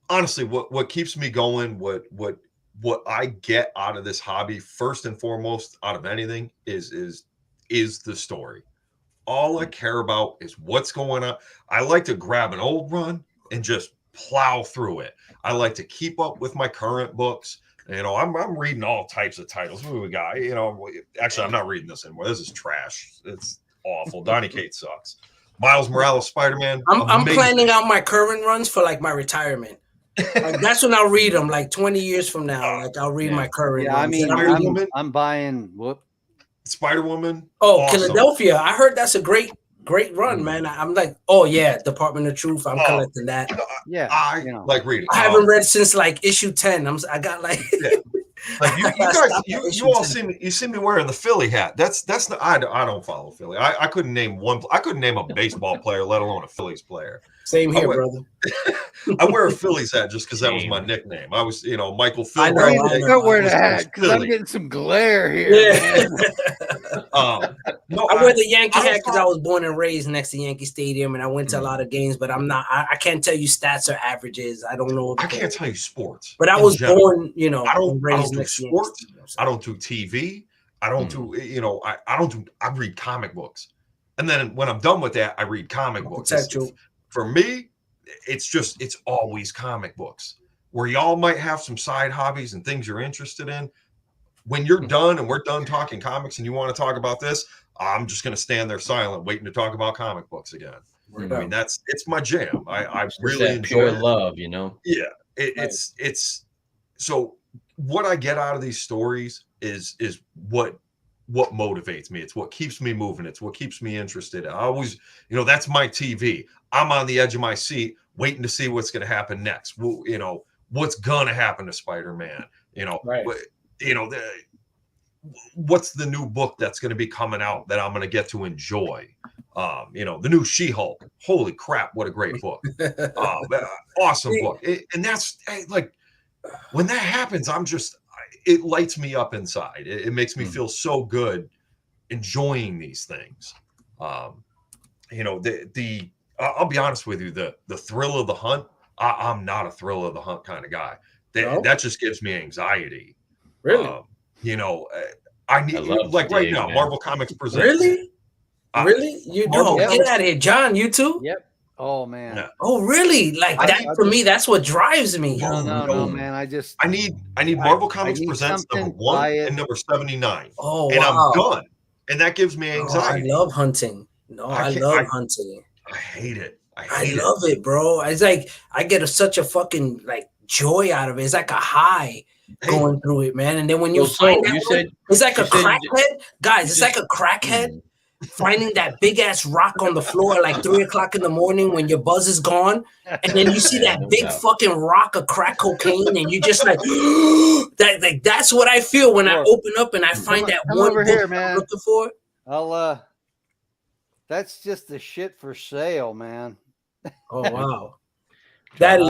honestly, what keeps me going, what I get out of this hobby, first and foremost, out of anything, is the story. All I care about is what's going on. I like to grab an old run and just plow through it. I like to keep up with my current books. You know, I'm reading all types of titles. What we got? You know, actually, I'm not reading this anymore. This is trash. It's awful. Donny Cates sucks. Miles Morales, Spider-Man. I'm planning out my current runs for like my retirement. Like, that's when I'll read them. Like 20 years from now, like I'll read my current. Yeah, runs. I mean, I'm buying Spider-Woman. Oh, awesome. Philadelphia. I heard that's a great run, man. I'm like, oh yeah, Department of Truth. I'm collecting that. I like reading. I haven't read since like issue 10. I got like Like you guys, you all see me wearing the Philly hat. That's not. I don't follow Philly. I couldn't name one. I couldn't name a baseball player, let alone a Phillies player. Same here, brother. I wear a Phillies hat just because that was my nickname. I was, Michael Phil. I know wear the hat because I'm getting some glare here. Yeah. No, I wear the Yankee hat because I was born and raised next to Yankee Stadium, and I went to a lot of games. But I'm not. I can't tell you stats or averages. I don't know. I can't tell you sports. But I was born, I don't do sports. I don't do TV. I don't do. I don't do. I read comic books, and then when I'm done with that, I read comic books. For me, it's always comic books. Where y'all might have some side hobbies and things you're interested in. When you're done and we're done talking comics and you want to talk about this, I'm just going to stand there silent, waiting to talk about comic books again. I mean, it's my jam. I really enjoy love, Yeah, it's so what I get out of these stories is what motivates me. It's what keeps me moving. It's what keeps me interested. I always, that's my TV. I'm on the edge of my seat, waiting to see what's going to happen next. What's going to happen to Spider-Man? What's the new book that's going to be coming out that I'm going to get to enjoy? The new She-Hulk. Holy crap, what a great book. Awesome book. And that's like, when that happens, it lights me up inside. It makes me feel so good enjoying these things. I'll be honest with you, the thrill of the hunt, I'm not a thrill of the hunt kind of guy. That just gives me anxiety. Really? I need right now, man. Marvel Comics presents. Really? Really? You don't get out of here, John. You too? Yep. Oh man. Yeah. Oh really? Like that for me? That's what drives me. No, man. I need Marvel Comics presents number 1 and number 79. Oh, and I'm done. And that gives me anxiety. I love hunting. I love hunting. I hate it. I love it, bro. It's like I get such a fucking joy out of it. It's like a high going through it, man. And then when you find it's like a crackhead, guys. It's like a crackhead finding that big ass rock on the floor at 3:00 in the morning when your buzz is gone, and then you see that big fucking rock of crack cocaine, and you just that's what I feel when I open up and I find that one over book here, man. I'm looking for. That's just the shit for sale, man. Oh wow, that is.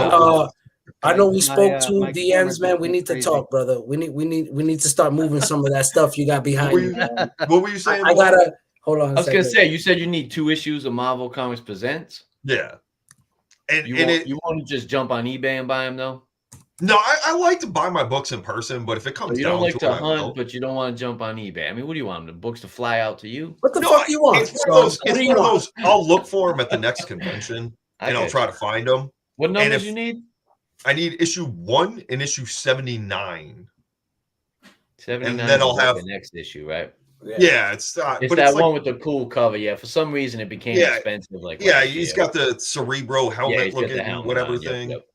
I know we spoke to DMs, man. We need to talk, brother. We need to start moving some of that stuff you got behind you. What were you saying? I gotta hold on. I was gonna say, you said you need 2 issues of Marvel Comics Presents. Yeah, and you want to just jump on eBay and buy them though? No, I like to buy my books in person, but if it comes, you don't like to hunt, but you don't want to jump on eBay. I mean, what do you want? The books to fly out to you? What the fuck you want? It's one of those. I'll look for them at the next convention, and I'll try to find them. What numbers you need? I need issue 1 and issue 79. 79, and then I'll have the next issue, right? Yeah, it's that one with the cool cover. Yeah, for some reason it became expensive. He's got the Cerebro helmet looking whatever thing. Yep.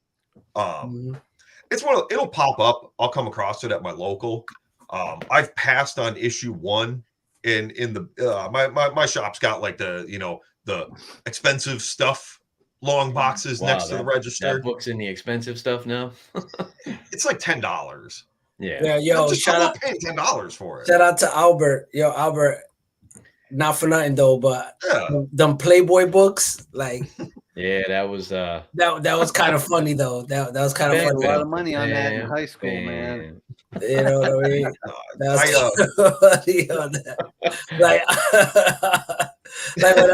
It's it'll pop up. I'll come across it at my local. I've passed on issue 1 in the my shop's got the expensive stuff. Long boxes next to the register. That book's in the expensive stuff now. It's like $10. Yeah, yo, shout out paying $10 for it. Shout out to Albert. Yo, Albert, not for nothing though, but them Playboy books, that was that was kind of funny though. That was kind of funny. A lot of money on that in high school, man. You know what I mean? Like when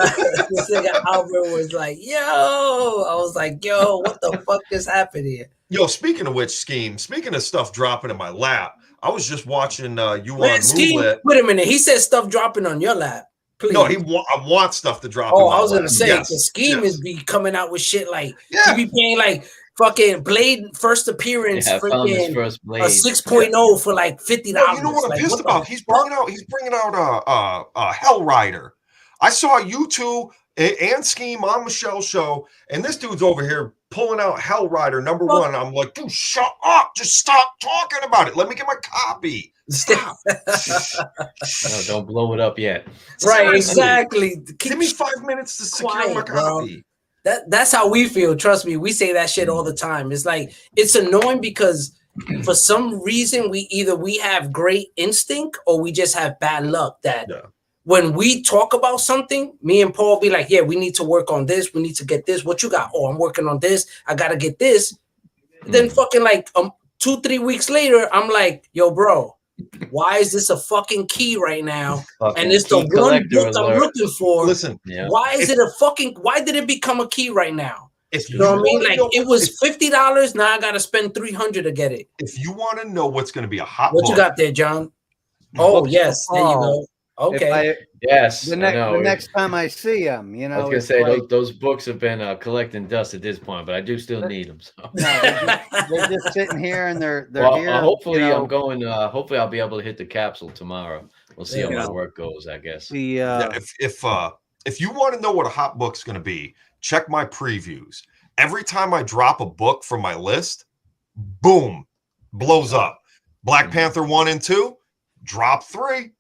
this nigga Albert was like, "Yo," I was like, "Yo, what the fuck just happened here?" Yo, speaking of which, speaking of stuff dropping in my lap, I was just watching you on Moonlit. Wait a minute, he said stuff dropping on your lap. Please. No, I want stuff to drop. Oh, I was gonna say the Scheme is be coming out with shit you be paying fucking Blade first appearance, freaking a 6.0 for $50. You know what I'm pissed about? He's bringing out Hell Rider. I saw you two and Scheme on Michelle's show, and this dude's over here pulling out Hell Rider #1. I'm like, dude, shut up! Just stop talking about it. Let me get my copy. Stop. No, don't blow it up yet. Right, exactly. Give me 5 minutes to secure my copy. That's how we feel. Trust me, we say that shit all the time. It's annoying because for some reason, we have great instinct or we just have bad luck that when we talk about something, me and Paul be like, yeah, we need to work on this. We need to get this. What you got? Oh, I'm working on this. I got to get this. Then fucking like 2-3 weeks later, I'm like, yo, bro, why is this a fucking key right now? And it's the one book I'm looking for. Listen, why is it a fucking? Why did it become a key right now? You know what I mean? Like it was $50. Now I gotta spend $300 to get it. If you want to know what's going to be a hot what book, you got there, John? Oh yes, there you go. Okay. The next time I see him, you know, I was gonna say those books have been collecting dust at this point, but I do still need them. So. No, they're just sitting here, and they're here. Hopefully, I'm going. Hopefully, I'll be able to hit the capsule tomorrow. We'll see how my work goes. I guess. If you want to know what a hot book's going to be, check my previews. Every time I drop a book from my list, boom, blows up. Black Panther 1 and 2, drop 3.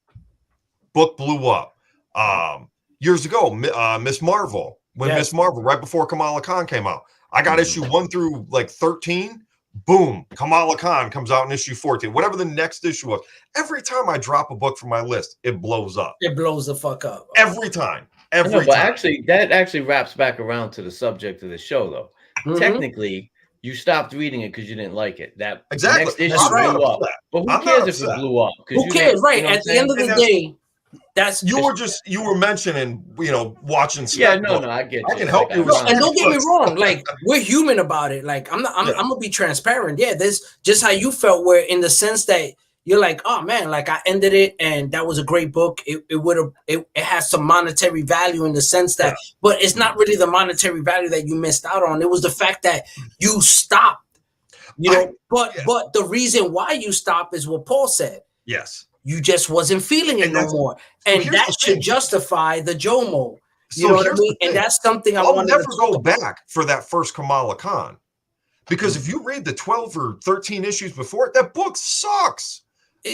Book blew up. Years ago, Miss Marvel, Miss Marvel, right before Kamala Khan came out, I got issue 1 through like 13. Boom, Kamala Khan comes out in issue 14. Whatever the next issue was. Every time I drop a book from my list, it blows up. It blows the fuck up. Every time. But actually, that actually wraps back around to the subject of the show, though. Technically, you stopped reading it because you didn't like it. That next issue blew up. But who cares if it blew up? Who cares? Right. At the end of the day, you were mentioning, watching stuff. Yeah, no, I get you. I can help you. And don't get me wrong, like we're human about it. Like I'm gonna be transparent. Yeah, this just how you felt, where in the sense that you're like, oh man, like I ended it and that was a great book. It has some monetary value in the sense that, but it's not really the monetary value that you missed out on. It was the fact that you stopped. But the reason why you stopped is what Paul said. Yes. You just wasn't feeling it no more. And that should justify the JOMO. You know what I mean? And that's something I'll never go back for that first Kamala Khan. Because if you read the 12 or 13 issues before it, that book sucks. I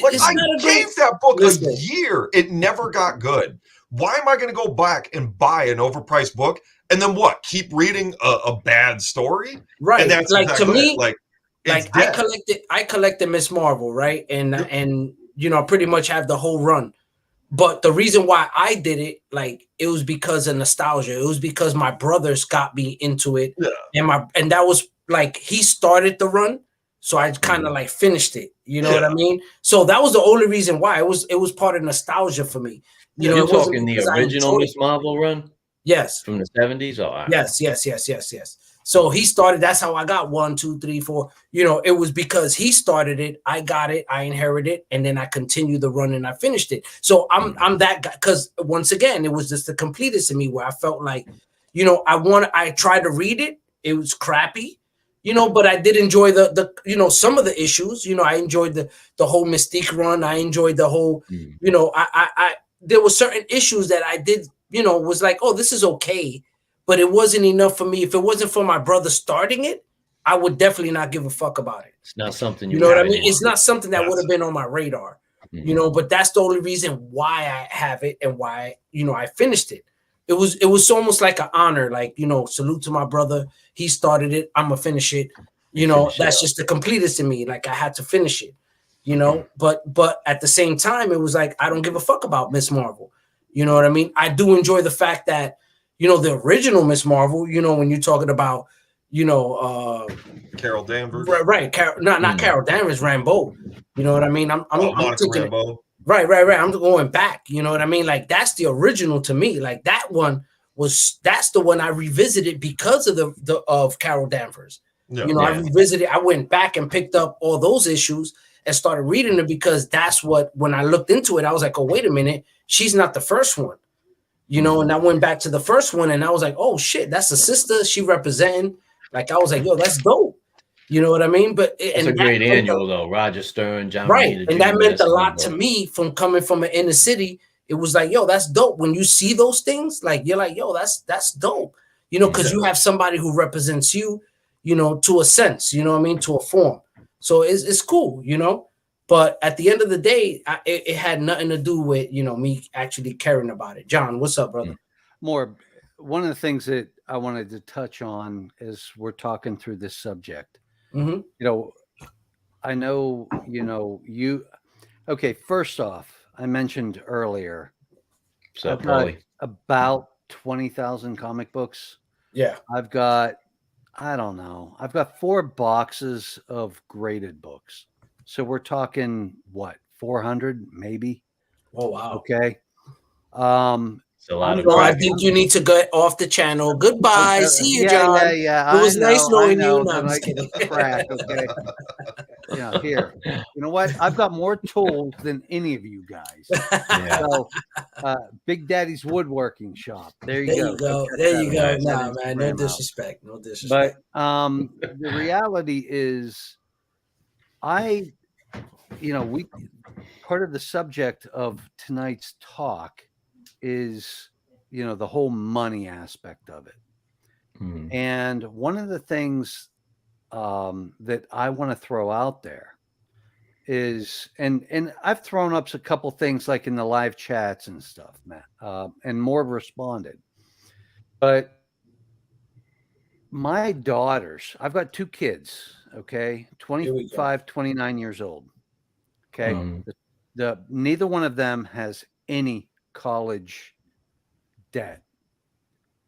gave that book a year. It never got good. Why am I going to go back and buy an overpriced book and then what? Keep reading a bad story? Right. And that's like to me, I collected Miss Marvel, right? And I pretty much have the whole run. But the reason why I did it, it was because of nostalgia. It was because my brothers got me into it. Yeah. And that was he started the run. So I kind of finished it. You know what I mean? So that was the only reason why. It was part of nostalgia for me. You're talking the original Miss Marvel run? Yes. From the 70s? Oh, Yes. So he started, that's how I got 1, 2, 3, 4. It was because he started it, I got it, I inherited it, and then I continued the run and I finished it. So I'm that guy, because once again, it was just the completest in me where I felt like, I tried to read it, it was crappy. But I did enjoy the some of the issues. I enjoyed the whole Mystique run. I enjoyed the whole, I there were certain issues that I did, was like, oh, this is okay, but it wasn't enough for me. If it wasn't for my brother starting it, I would definitely not give a fuck about it. It's not something you know what I mean. It's not something that would have been on my radar, But that's the only reason why I have it and why I finished it. It was almost like an honor, salute to my brother. He started it. I'm gonna finish it. That's just the completest in me. I had to finish it. But at the same time, it was like I don't give a fuck about Miss Marvel. You know what I mean? I do enjoy the fact that the original Miss Marvel. When you're talking about Carol Danvers, right? Not Carol Danvers, Rambeau. You know what I mean? I'm thinking. Rambeau. Right. I'm going back. You know what I mean? That's the original to me. That one that's the one I revisited because of Carol Danvers. Yeah, I revisited. I went back and picked up all those issues and started reading it because that's what, when I looked into it, I was like, oh, wait a minute, she's not the first one. And I went back to the first one and I was like, oh shit, that's a sister. She representing. I was like, yo, that's dope. You know what I mean? But it's a great annual though. Roger Stern, John right, and that meant a lot to me from coming from an inner city. It was like, yo, that's dope. When you see those things, you're like, yo, that's dope. Because you have somebody who represents you, to a sense. You know what I mean? To a form. So it's cool, But at the end of the day, it had nothing to do with me actually caring about it. John, what's up, brother? Morb, one of the things that I wanted to touch on as we're talking through this subject. I know, you. Okay, first off, I mentioned earlier, So I've got Paulie. about 20,000 comic books. Yeah. I've got, I don't know, I've got 4 boxes of graded books. So we're talking what, 400 maybe? Oh wow. Okay. It's a lot of So I grading. think you need to get off the channel. Goodbye. See you, John. Yeah. It was nice knowing you. No, that I'm just I can kidding. crack. Okay. Here. You know what? I've got more tools than any of you guys. Yeah. So, Big Daddy's Woodworking Shop. There you go. There you go. Nice. Nah, man. No Instagram out. disrespect. No disrespect. But the reality is, we part of the subject of tonight's talk is, the whole money aspect of it. Mhm. And one of the things that I want to throw out there is, and I've thrown up a couple things like in the live chats and stuff, Matt, and Morb responded. But my daughters, I've got 2 kids, okay, 25, 29 years old. Okay. Mhm. Neither one of them has any college debt.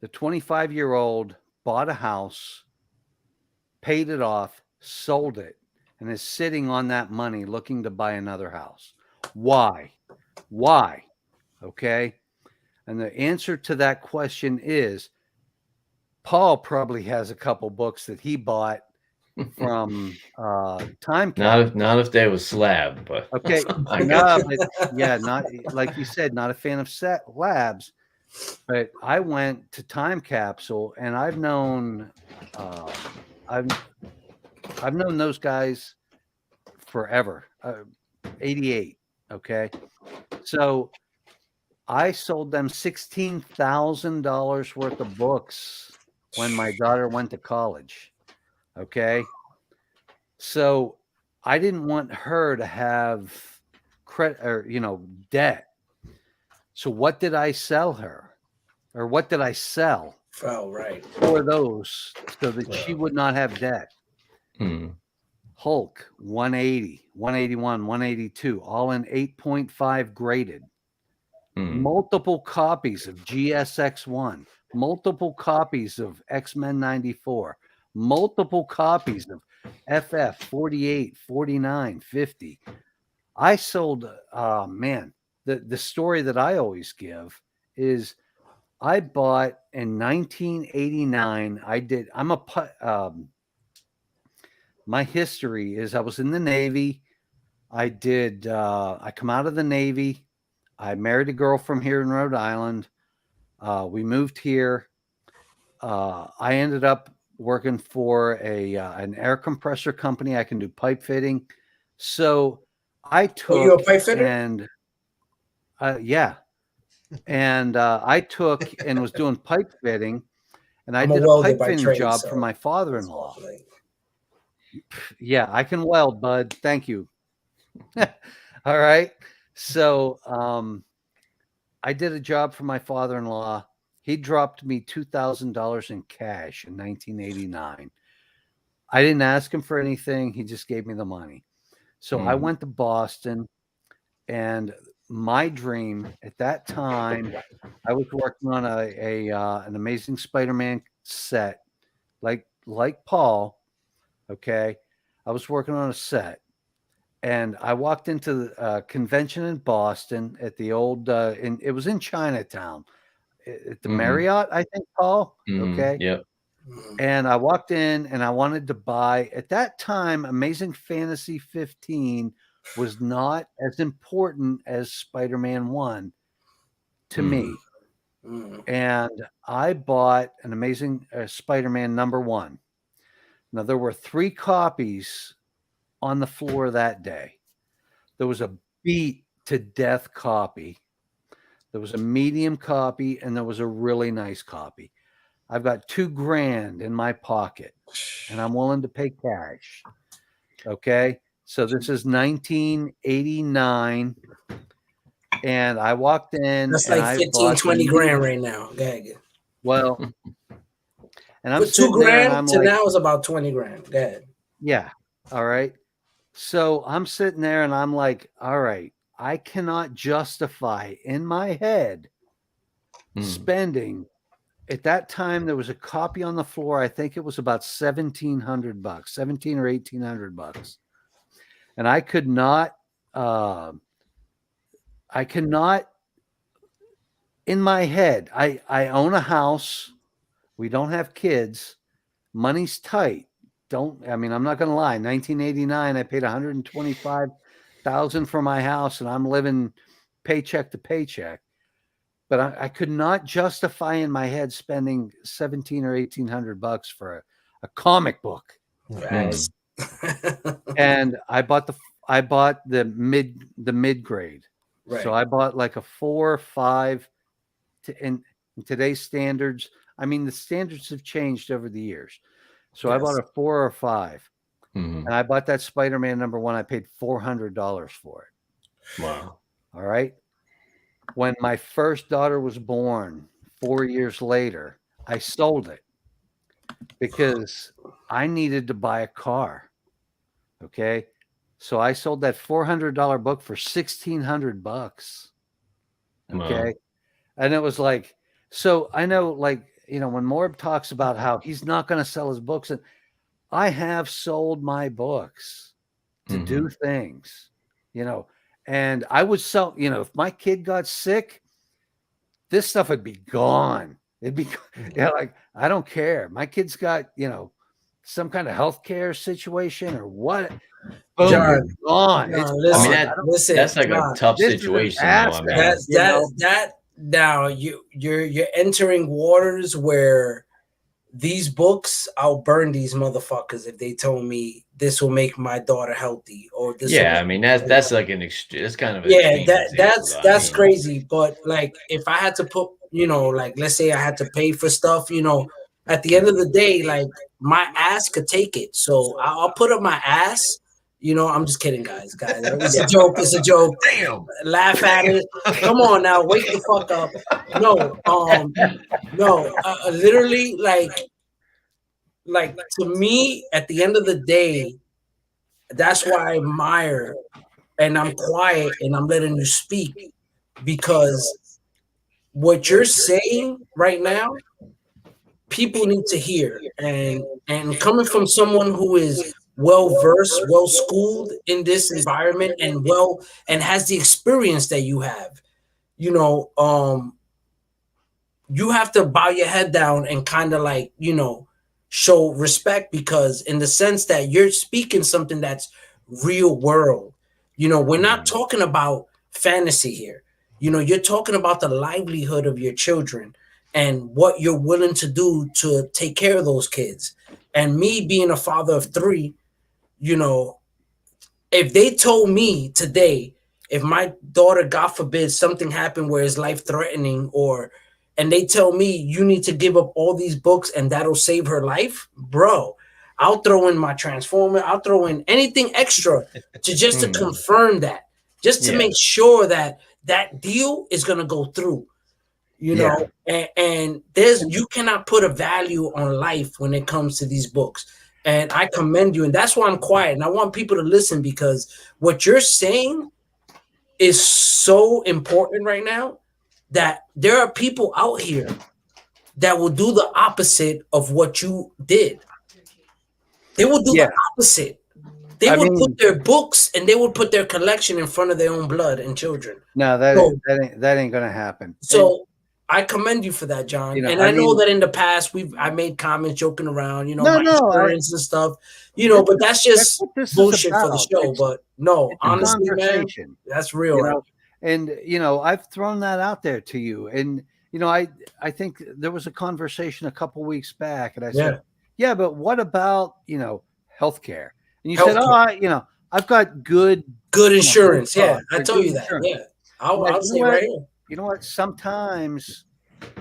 The 25-year-old bought a house, paid it off, sold it, and is sitting on that money looking to buy another house. Why? Okay. And the answer to that question is Paul probably has a couple books that he bought from Time Capsule. Not if they were slab, but okay. No, but yeah, not like you said, not a fan of labs. But I went to Time Capsule, and I've known those guys forever. 88. Okay. So I sold them $16,000 worth of books when my daughter went to college. Okay. So I didn't want her to have credit or, debt. So what did I sell her? Or what did I sell? Oh, right. For those so that she would not have debt. Mhm. Hulk, 180, 181, 182, all in 8.5 graded. Multiple copies of GSX1, multiple copies of X-Men 94, multiple copies of FF 48, 49, 50. I sold, the story that I always give is I bought in 1989. My history is I was in the Navy. I come out of the Navy. I married a girl from here in Rhode Island. We moved here. I ended up working for an air compressor company. I can do pipe fitting. So I took. Are you a pipe fitter? And yeah. And I took and was doing pipe fitting. And I did a pipe fitting job for my father-in-law. Yeah, I can weld, bud. Thank you. All right. So I did a job for my father-in-law. He dropped me $2,000 in cash in 1989. I didn't ask him for anything. He just gave me the money. So I went to Boston, and my dream at that time, I was working on an Amazing Spider-Man set, like Paul. Okay, I was working on a set, and I walked into the convention in Boston at the old. It was in Chinatown, at the Marriott, I think, Paul. Okay. Yep. And I walked in, and I wanted to buy. At that time, Amazing Fantasy 15 was not as important as Spider-Man 1 to me. And I bought an Amazing Spider-Man #1. Now, there were 3 copies on the floor that day. There was a beat to death copy. There was a medium copy, and there was a really nice copy. I've got $2,000 in my pocket, and I'm willing to pay cash. Okay. So this is 1989. And I walked in. That's like 15, 20 grand right now. Go ahead. Well, and I'm $2,000 there, and I'm to now is about 20 grand. Go ahead. Yeah. All right. So I'm sitting there and I'm like, all right, I cannot justify in my head spending. At that time, there was a copy on the floor. I think it was about $1,700, 17 or $1,800. And I cannot, in my head, I own a house. We don't have kids. Money's tight. I'm not going to lie. 1989, I paid $125,000 for my house, and I'm living paycheck to paycheck. But I could not justify in my head spending $1,700 or $1,800 for a comic book. Yes. And I bought the mid grade. Right. So I bought like a 4 or 5. In today's standards, I mean, the standards have changed over the years. So yes. I bought a 4 or 5, and I bought that Spider-Man #1. I paid $400 for it. Wow. All right. When my first daughter was born 4 years later, I sold it because I needed to buy a car. Okay. So I sold that $400 book for $1,600. Okay. Wow. And it was like, so I know, like, you know, when Morb talks about how he's not going to sell his books, and I have sold my books to do things, you know, and I would sell, you know, if my kid got sick, this stuff would be gone. It'd be, like, I don't care. My kid's got, you know, some kind of healthcare situation or what. Boom, John, gone. Listen, I mean, that's like John, a tough situation. Though, now you're entering waters where these books, I'll burn these motherfuckers if they told me this will make my daughter healthy or this. Yeah, I mean that's like an extreme. It's kind of that's crazy. But like, if I had to put, you know, like, let's say I had to pay for stuff, you know, at the end of the day, like, my ass could take it. So I'll put up my ass. You know, I'm just kidding, guys. It's a joke. It's a joke. Damn. Laugh at it. Come on now, wake the fuck up. No. Literally, like to me, at the end of the day, that's why I admire, and I'm quiet and I'm letting you speak, because what you're saying right now, people need to hear, and coming from someone who is well-versed, well-schooled in this environment, and has the experience that you have, you know, you have to bow your head down and kind of, like, you know, show respect, because in the sense that you're speaking something that's real world. You know, we're not talking about fantasy here. You know, you're talking about the livelihood of your children and what you're willing to do to take care of those kids. And me being a father of 3, you know, if they told me today, if my daughter, God forbid, something happened where it's life threatening, and they tell me you need to give up all these books and that'll save her life, bro, I'll throw in my Transformer. I'll throw in anything extra to confirm that, just to make sure that that deal is going to go through, you know, and you cannot put a value on life when it comes to these books. And I commend you. And that's why I'm quiet. And I want people to listen, because what you're saying is so important right now, that there are people out here that will do the opposite of what you did. They will do the opposite. They would put their books and they would put their collection in front of their own blood and children. No, that ain't gonna happen. So I commend you for that, John. You know, and I know that in the past I made comments joking around, you know, my experience and stuff, you know, but that's just bullshit for the show. But no, honestly, man, that's real. You know? And, you know, I've thrown that out there to you. And, you know, I think there was a conversation a couple weeks back, and I said, yeah, but what about, you know, healthcare? And you said, you know, I've got good insurance. I told you that. Insurance. Yeah. I'll say right here. You know what? Sometimes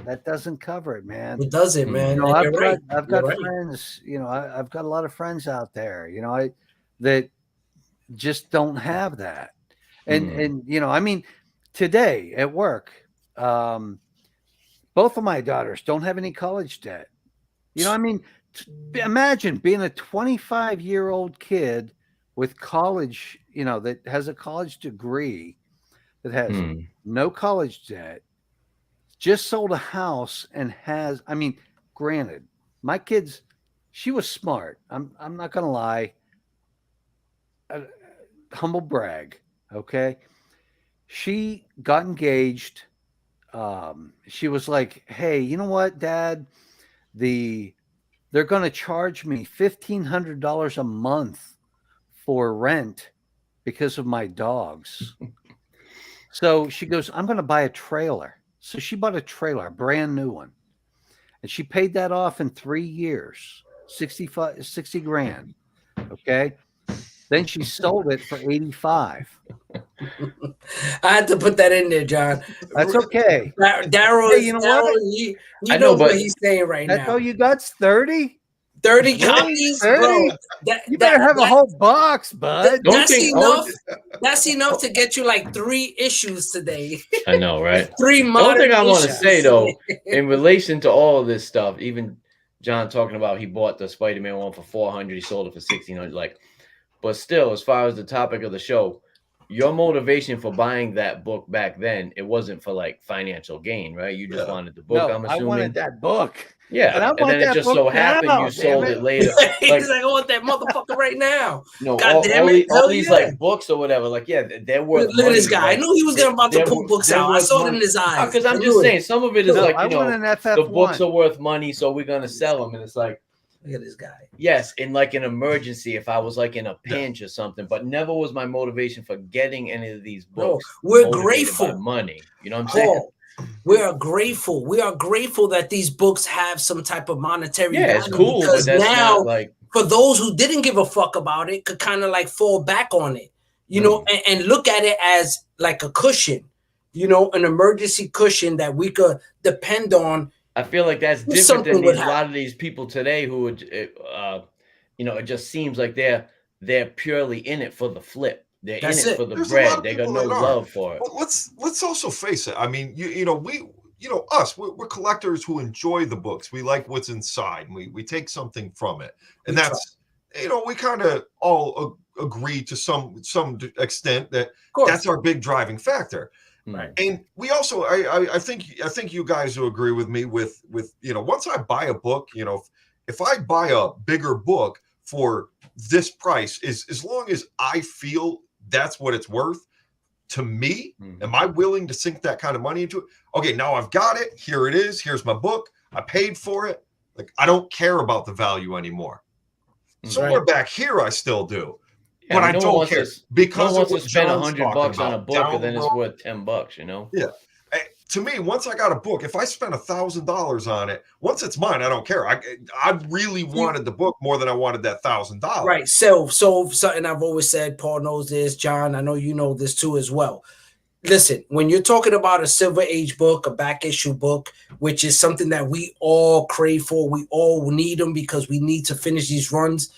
that doesn't cover it, man. It doesn't, man. You know, I've got friends, you know, I've got a lot of friends out there, you know, that just don't have that. And you know, I mean, today at work, both of my daughters don't have any college debt. You know, I mean, imagine being a 25-year-old kid with college, that has a college degree, that has no college debt, just sold a house and has, granted, my kids, she was smart. I'm not going to lie. Humble brag. Okay. She got engaged. She was like, hey, you know what, Dad? They're going to charge me $1,500 a month for rent because of my dogs. So she goes, I'm going to buy a trailer. So she bought a trailer, a brand new one. And she paid that off in 3 years, 60 grand. Okay. Then she sold it for 85. I had to put that in there, John. That's okay. Daryl, hey, you know what? You know what he's saying right now. That's all you got? 30? 30 copies, 30? Bro. You better have a whole box, bud. That's enough to get you like 3 issues today. I know, right? 3 modern One thing I want to issues. say though, in relation to all of this stuff, even John talking about he bought the Spider-Man one for $400, he sold it for $1,600. Like, but still, as far as the topic of the show, your motivation for buying that book back then, it wasn't for like financial gain, right? You just wanted the book. No, I'm assuming. I wanted that book. Yeah, and then it just so happened you sold it later. He's like, I want that motherfucker right now. No, God damn it. all these like books or whatever, like they're worth. Look at this guy. Like, I knew he was about to pull books out. I saw it in his eyes. Because I'm just saying, some of it is like, the books are worth money, so we're gonna sell them, and it's like, look at this guy. Yes, in like an emergency, if I was like in a pinch or something, but never was my motivation for getting any of these books. No, we're grateful. By money, you know what I'm saying? We are grateful. We are grateful that these books have some type of monetary value. It's cool, because but that's now, not like, for those who didn't give a fuck about it, could kind of like fall back on it, and look at it as like a cushion, an emergency cushion that we could depend on. I feel like that's different than a lot of these people today who would, it just seems like they're purely in it for the flip. They're in it for the bread. They got no love for it. But let's also face it. I mean, we're collectors who enjoy the books. We like what's inside. We take something from it, and that's we kind of all agree to some extent that that's our big driving factor. Right. And we also, I think you guys will agree with me with once I buy a book, if I buy a bigger book for this price, as long as I feel that's what it's worth to me, am I willing to sink that kind of money into it? Okay, now I've got it. Here it is. Here's my book. I paid for it. Like, I don't care about the value anymore. Somewhere back here, I still do. Yeah, but I don't care because no one wants to spend $100 on a book and then it's worth $10, Yeah. To me, once I got a book, if I spent $1,000 on it, once it's mine, I don't care. I really wanted the book more than I wanted that $1,000. Right. So something I've always said, Paul knows this, John, I know you know this too as well. Listen, when you're talking about a Silver Age book, a back issue book, which is something that we all crave for, we all need them because we need to finish these runs.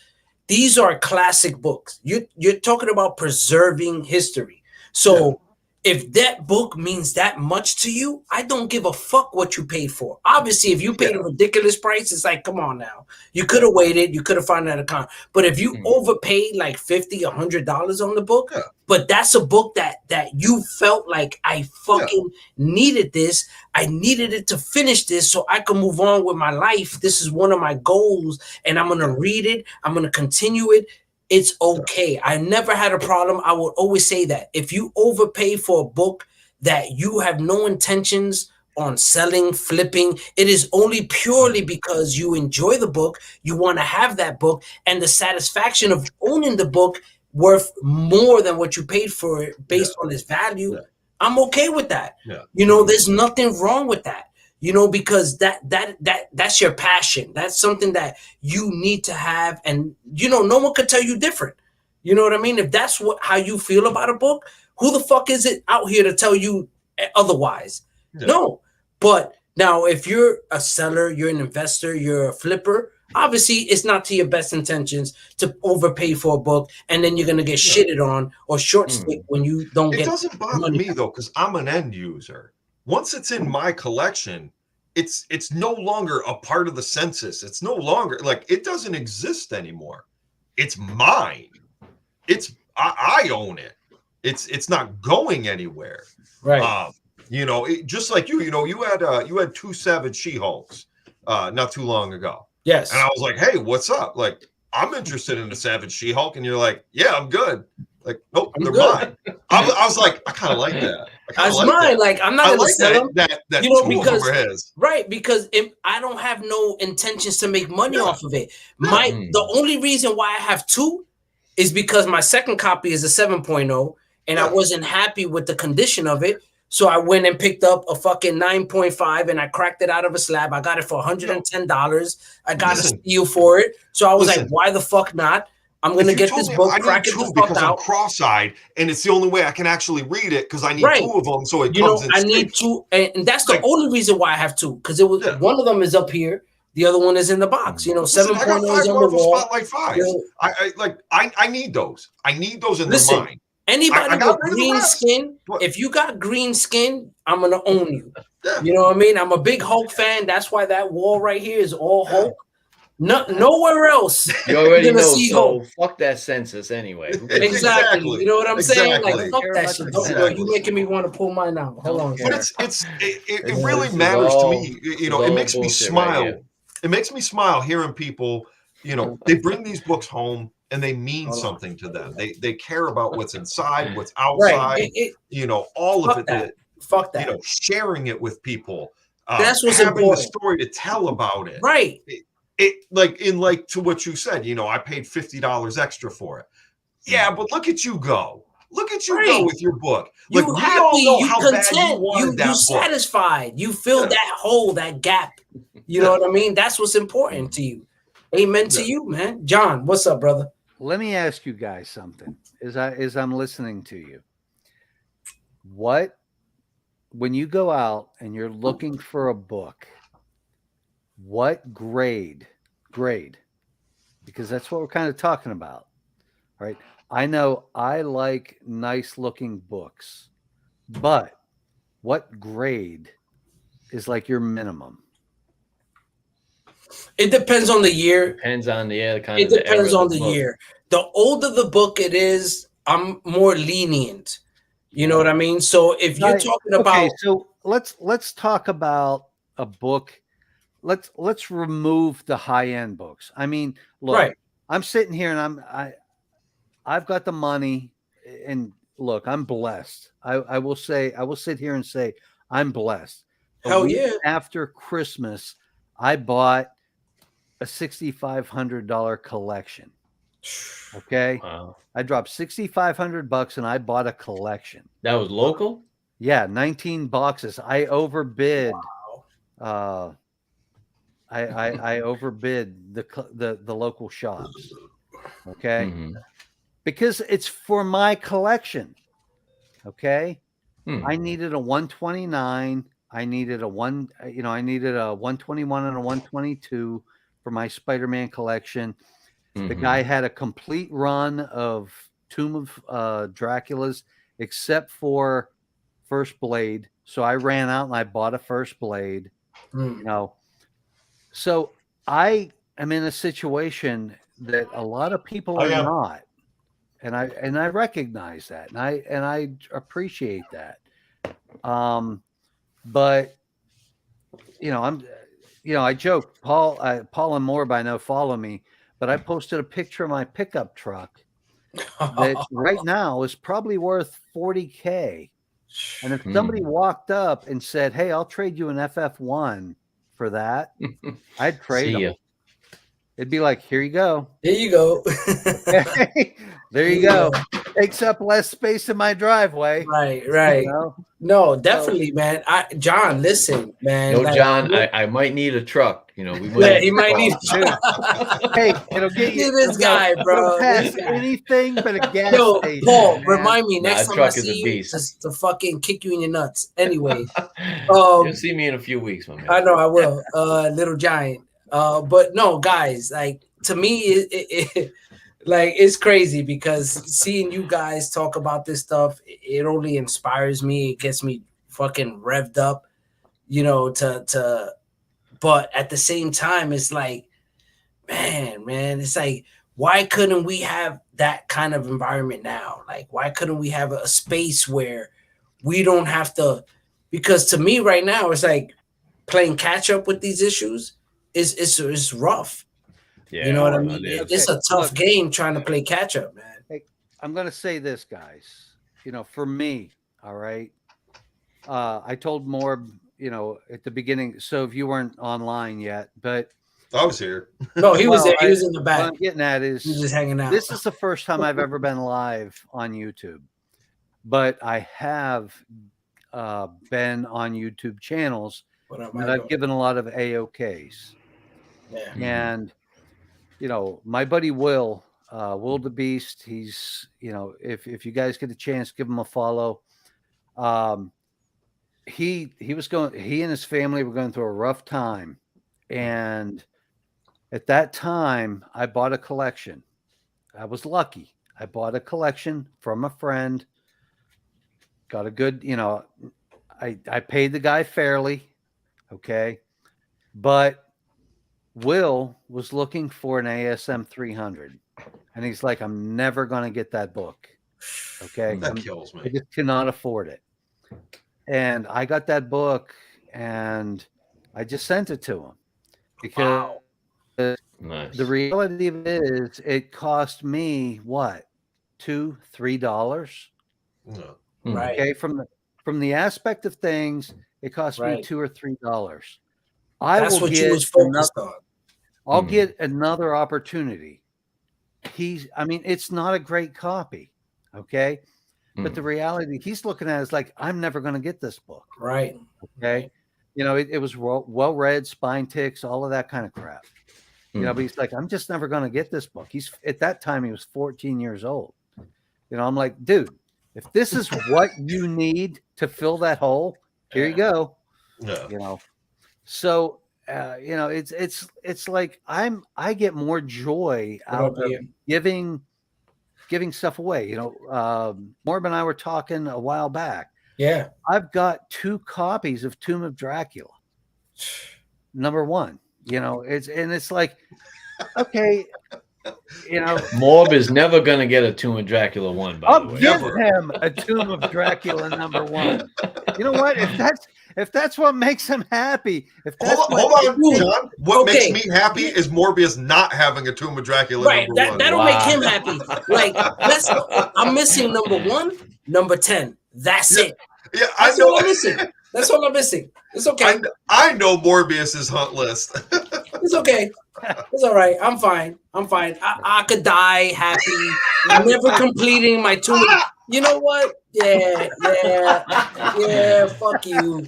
These are classic books. You're talking about preserving history. So if that book means that much to you, I don't give a fuck what you paid for. Obviously, if you paid a ridiculous price, it's like, come on now. You could have waited. You could have found that account. But if you overpaid like $50, $100 on the book, but that's a book that you felt like I fucking needed this. I needed it to finish this so I can move on with my life. This is one of my goals, and I'm going to read it. I'm going to continue it. It's okay. I never had a problem. I would always say that if you overpay for a book that you have no intentions on selling, flipping, it is only purely because you enjoy the book, you want to have that book, and the satisfaction of owning the book worth more than what you paid for it based on its value. I'm okay with that. There's nothing wrong with that. Because that's your passion. That's something that you need to have. And, no one could tell you different. You know what I mean? If that's how you feel about a book, who the fuck is it out here to tell you otherwise? No. But now if you're a seller, you're an investor, you're a flipper, obviously it's not to your best intentions to overpay for a book and then you're going to get shitted on or short stick when you don't get. It doesn't bother me though, because I'm an end user. Once it's in my collection, it's no longer a part of the census. It's no longer like it doesn't exist anymore. It's mine. I own it. It's not going anywhere. Right. You know, just like you know, you had 2 Savage She-Hulks not too long ago. Yes. And I was like, hey, what's up? Like, I'm interested in a Savage She-Hulk. And you're like, yeah, I'm good. Like, nope, they're mine. I was like, I kind of like that. That's like mine. That. Like, I'm not going to sell them. That you know, because his. Right, because I don't have no intentions to make money off of it. The only reason why I have 2 is because my second copy is a 7.0, and I wasn't happy with the condition of it. So I went and picked up a fucking 9.5 and I cracked it out of a slab. I got it for $110. I got a steal for it. So I was like, why the fuck not? I'm going to get this book, crack it the fuck because out. I'm cross-eyed, and it's the only way I can actually read it because I need 2 of them. So it comes in I need 2, and that's the only reason why I have 2, because it was one of them is up here. The other one is in the box. You know, 7.0 is on the wall. Spotlight 5s. You know, I need those. I need those in their mind. Anybody with green skin, if you got green skin, I'm gonna own you. Yeah. You know what I mean? I'm a big Hulk fan. That's why that wall right here is all Hulk. Nowhere else. You already know. So Hulk. Fuck that census anyway. Exactly. You know what I'm saying? Like fuck that shit. You making me want to pull mine out. Hold on. But it really matters to me. You know, it makes me smile. Right, it makes me smile hearing people. You know, they bring these books home. And they mean something to them. They care about what's inside, what's outside. Right. You know, all of it. Fuck that. You know, sharing it with people. That's what's having important. the story to tell about it. Right. It like to what you said. You know, I paid $50 extra for it. Yeah, but look at you go. Look at you go with your book. Like, you happy, you content, you satisfied. You filled that hole, that gap. You know what I mean? That's what's important to you. Amen to you, man. John, what's up, brother? Let me ask you guys something as I'm listening to you. When you go out and you're looking for a book, what grade? Because that's what we're kind of talking about, right? I know I like nice looking books, but what grade is like your minimum? It depends on the year. Depends on the It depends on the year. The older the book it is, I'm more lenient. You know what I mean? So if you're talking about, so let's talk about a book. Let's remove the high end books. I mean, look, I'm sitting here and I've got the money, and look, I'm blessed. I will sit here and say I'm blessed. Hell yeah! After Christmas, I bought a $6,500 collection. Okay. Wow. I dropped $6,500 and I bought a collection. That was local? Yeah, 19 boxes. I overbid. Wow. I overbid the local shops. Okay. Mm-hmm. Because it's for my collection. Okay. I needed a 129. I needed a 121 and a 122 for my Spider-Man collection. The guy had a complete run of Tomb of Dracula's, except for First Blade. So I ran out and I bought a First Blade. You know, so I am in a situation that a lot of people are not, and I recognize that, and I appreciate that. But I joke, Paul and Morb, I know, follow me, but I posted a picture of my pickup truck that right now is probably worth $40K. And if somebody walked up and said, "Hey, I'll trade you an FF1 for that," I'd trade them. It'd be like, here you go. Here you go. Okay. There you go. Takes up less space in my driveway. Right. You know? No, definitely, man. John, listen, man. No, John, I might need a truck. You know, he might need a truck. Hey, it'll get you this guy, bro. Past anything but a gas station. Paul, man. Remind me next time I see you to fucking kick you in your nuts. Anyway, you'll see me in a few weeks, my man. I know I will. Little giant. But no, guys, like, to me, it's crazy because seeing you guys talk about this stuff, it only inspires me. It gets me fucking revved up, you know, but at the same time, it's like, man, it's like why couldn't we have that kind of environment now? Like, why couldn't we have a space where we don't have to? Because to me, right now, it's like playing catch up with these issues is rough. Yeah, you know what I mean? It's a tough game trying to play catch up, man. Hey, I'm gonna say this, guys. For me, all right. I told Morb, at the beginning. So if you weren't online yet, but I was here. No, he was there. He was in the back. What I'm getting at is he was just hanging out. This is the first time I've ever been live on YouTube, but I have been on YouTube channels that I've given a lot of AOKs. Yeah. And my buddy Will the Beast, he's if you guys get a chance, give him a follow. He and his family were going through a rough time, and at that time I bought a collection. I was lucky. I bought a collection from a friend, got a good, I paid the guy fairly, okay, but Will was looking for an ASM 300, and he's like, I'm never going to get that book. Okay. That kills me. I just cannot afford it. And I got that book and I just sent it to him because nice. The reality of it is it cost me what? $2-3. No. Right. Okay. From the aspect of things, it cost me $2 or $3. That's what you was focused on. I'll get another opportunity. It's not a great copy, okay? But the reality he's looking at is like, I'm never going to get this book. Right. Okay. It was well read, spine ticks, all of that kind of crap. But he's like, I'm just never going to get this book. At that time, he was 14 years old. I'm like, dude, if this is what you need to fill that hole, here you go. Yeah. So it's like I get more joy out of giving stuff away. Morb and I were talking a while back. Yeah. I've got 2 copies of Tomb of Dracula. Number 1. It's like, okay, Morb is never gonna get a Tomb of Dracula 1, by the way. I'll give him a Tomb of Dracula number 1. You know what? If that's what makes him happy, hold on, John. What makes me happy is Morbius not having a Tomb of Dracula number 1. That'll make him happy. Like, I'm missing number 1, number 10. That's it. Yeah, That's all I'm missing. That's all I'm missing. It's okay. I know Morbius's hunt list. It's okay. It's all right. I'm fine. I could die happy, never completing my Tomb. You know what? Yeah. Fuck you.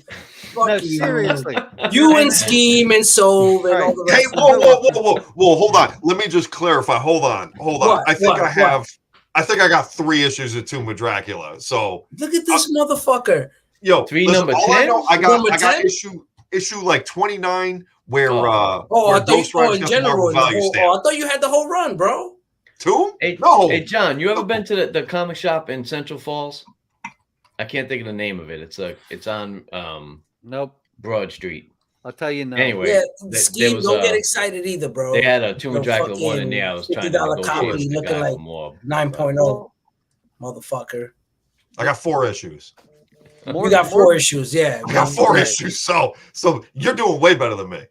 Fuck you. Seriously. You and Scheme and Soul and all the rest. Hey, whoa! Hold on. Let me just clarify. Hold on. I think I got 3 issues of Tomb of Dracula. So look at this motherfucker. Yo, 3 number 10. I got issue like 29 where I thought you had the whole run, bro. Tomb? No. Hey, John, you ever been to the comic shop in Central Falls? I can't think of the name of it. It's on nope, Broad Street. I'll tell you no. Anyway, Scheme, don't get excited either, bro. They had a Tomb of Dracula 1 in there. I was trying to copy looking like 9.0, motherfucker. I got 4 issues. You got 4 issues, yeah. I got 4 issues. So you're doing way better than me.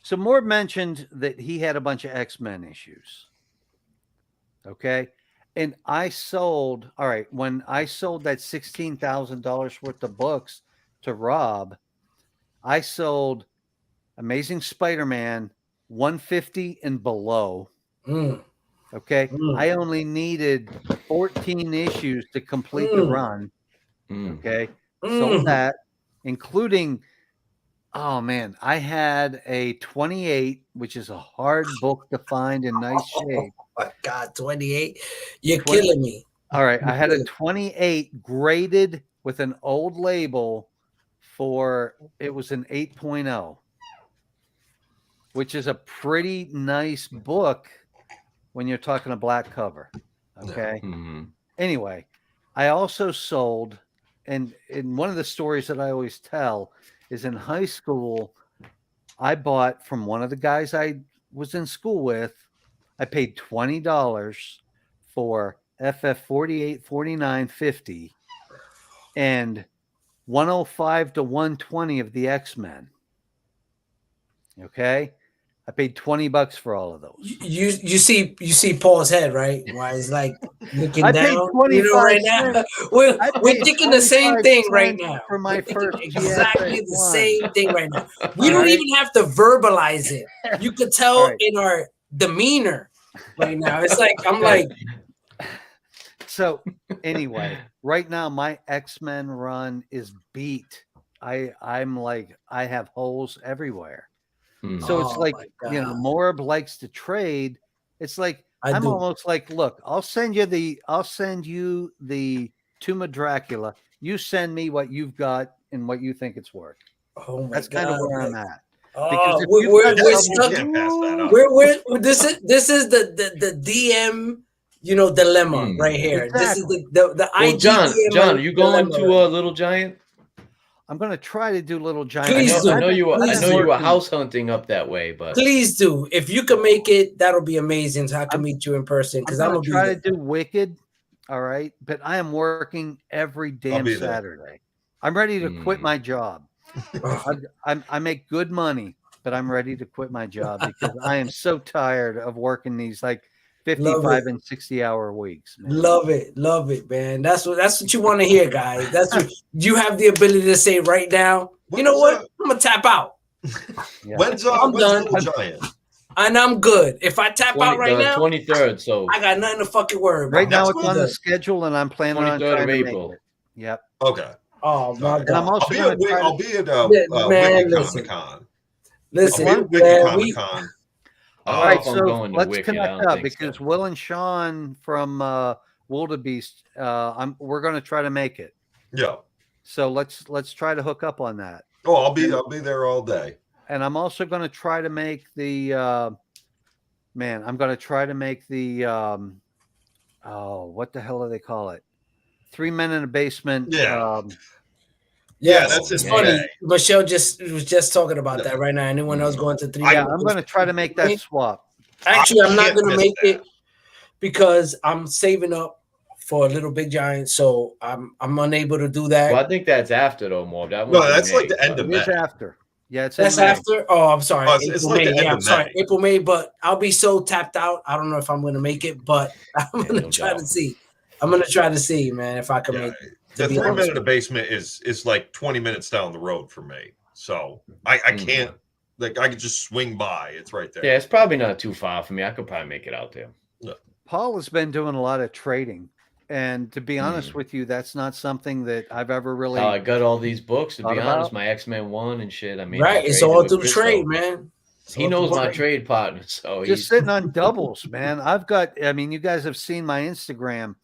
So Morb mentioned that he had a bunch of X-Men issues. Okay. And I sold, when I sold that $16,000 worth of books to Rob, I sold Amazing Spider-Man 150 and below. Okay. I only needed 14 issues to complete the run. Okay. Sold that, including, oh man, I had a 28, which is a hard book to find in nice shape. Oh my God, 28. You're killing me. All right. I had a 28 graded with an old label it was an 8.0, which is a pretty nice book when you're talking a black cover. Okay. Anyway, I also sold, and in one of the stories that I always tell is in high school, I bought from one of the guys I was in school with I paid $20 for FF 48, 49, 50, and 105 to 120 of the X-Men. Okay, I paid $20 for all of those. You see Paul's head, right? Why he's like looking I down. paid 25 right now, cents. we're paid thinking the same 25 thing right cents now. for my We're thinking first exactly the GSX1. same thing right now. We All don't right. even have to verbalize it. You could tell right. in our demeanor right now. It's like I'm like. So anyway, right now my X-Men run is beat. I'm like I have holes everywhere. So it's like, Morb likes to trade. It's like I'm almost like, look, I'll send you the Tomb of Dracula. You send me what you've got and what you think it's worth. Oh my That's God. kind of where I'm at. Oh, this is the DM, dilemma right here. Exactly. This is the IG John, John, are you going to Little Giant? I'm going to try to do Little Giant. Please I know you were house hunting up that way, but please do. If you can make it, that'll be amazing. So I can meet you in person because I'm gonna try to do Wicked. All right, but I am working every damn Saturday. I'm ready to quit my job. I make good money, but I'm ready to quit my job because I am so tired of working these like 55 and 60-hour weeks. Man. Love it, man. That's what you want to hear, guys. That's what you have the ability to say right now. You know what? I'm gonna tap out. When's I'm done. Giant? And I'm good. If I tap out right now, 23rd. So I got nothing to fucking worry about. Right now it's on the schedule, and I'm planning on trying to April. make it. Yep. Okay. Oh my God. And I'm also I'll be at Comic-Con. Listen, Comic-Con. All right, so let's connect up because Will and Sean from Wildebeest, we're going to try to make it. Yeah. So let's try to hook up on that. Oh, I'll be there all day. And I'm also going to try to make the I'm going to try to make the what the hell do they call it? 3 Men in a Basement. Yeah. That's just funny. Michelle was just talking about that right now. Anyone else going to 3? Yeah, I'm going to try to make that swap. Actually, I'm not going to make it because I'm saving up for a Little Big Giant, so I'm unable to do that. Well, I think that's after though, Morb. That's like the end of May. It's after. Yeah, that's after. Oh, I'm sorry. It's like the end of May. April, May, but I'll be so tapped out. I don't know if I'm going to make it, but I'm going to try to see. I'm going to try to see, man, if I can make it. The 3 Men in the Basement is like 20 minutes down the road for me. So I can't, like, I could just swing by. It's right there. Yeah, it's probably not too far for me. I could probably make it out there. No. Paul has been doing a lot of trading. And to be honest with you, that's not something that I've ever really. I got all these books, to be honest, my X-Men 1 and shit. I mean, right. It's all through the trade, man. He knows my trade partner. So just sitting on doubles, man. You guys have seen my Instagram.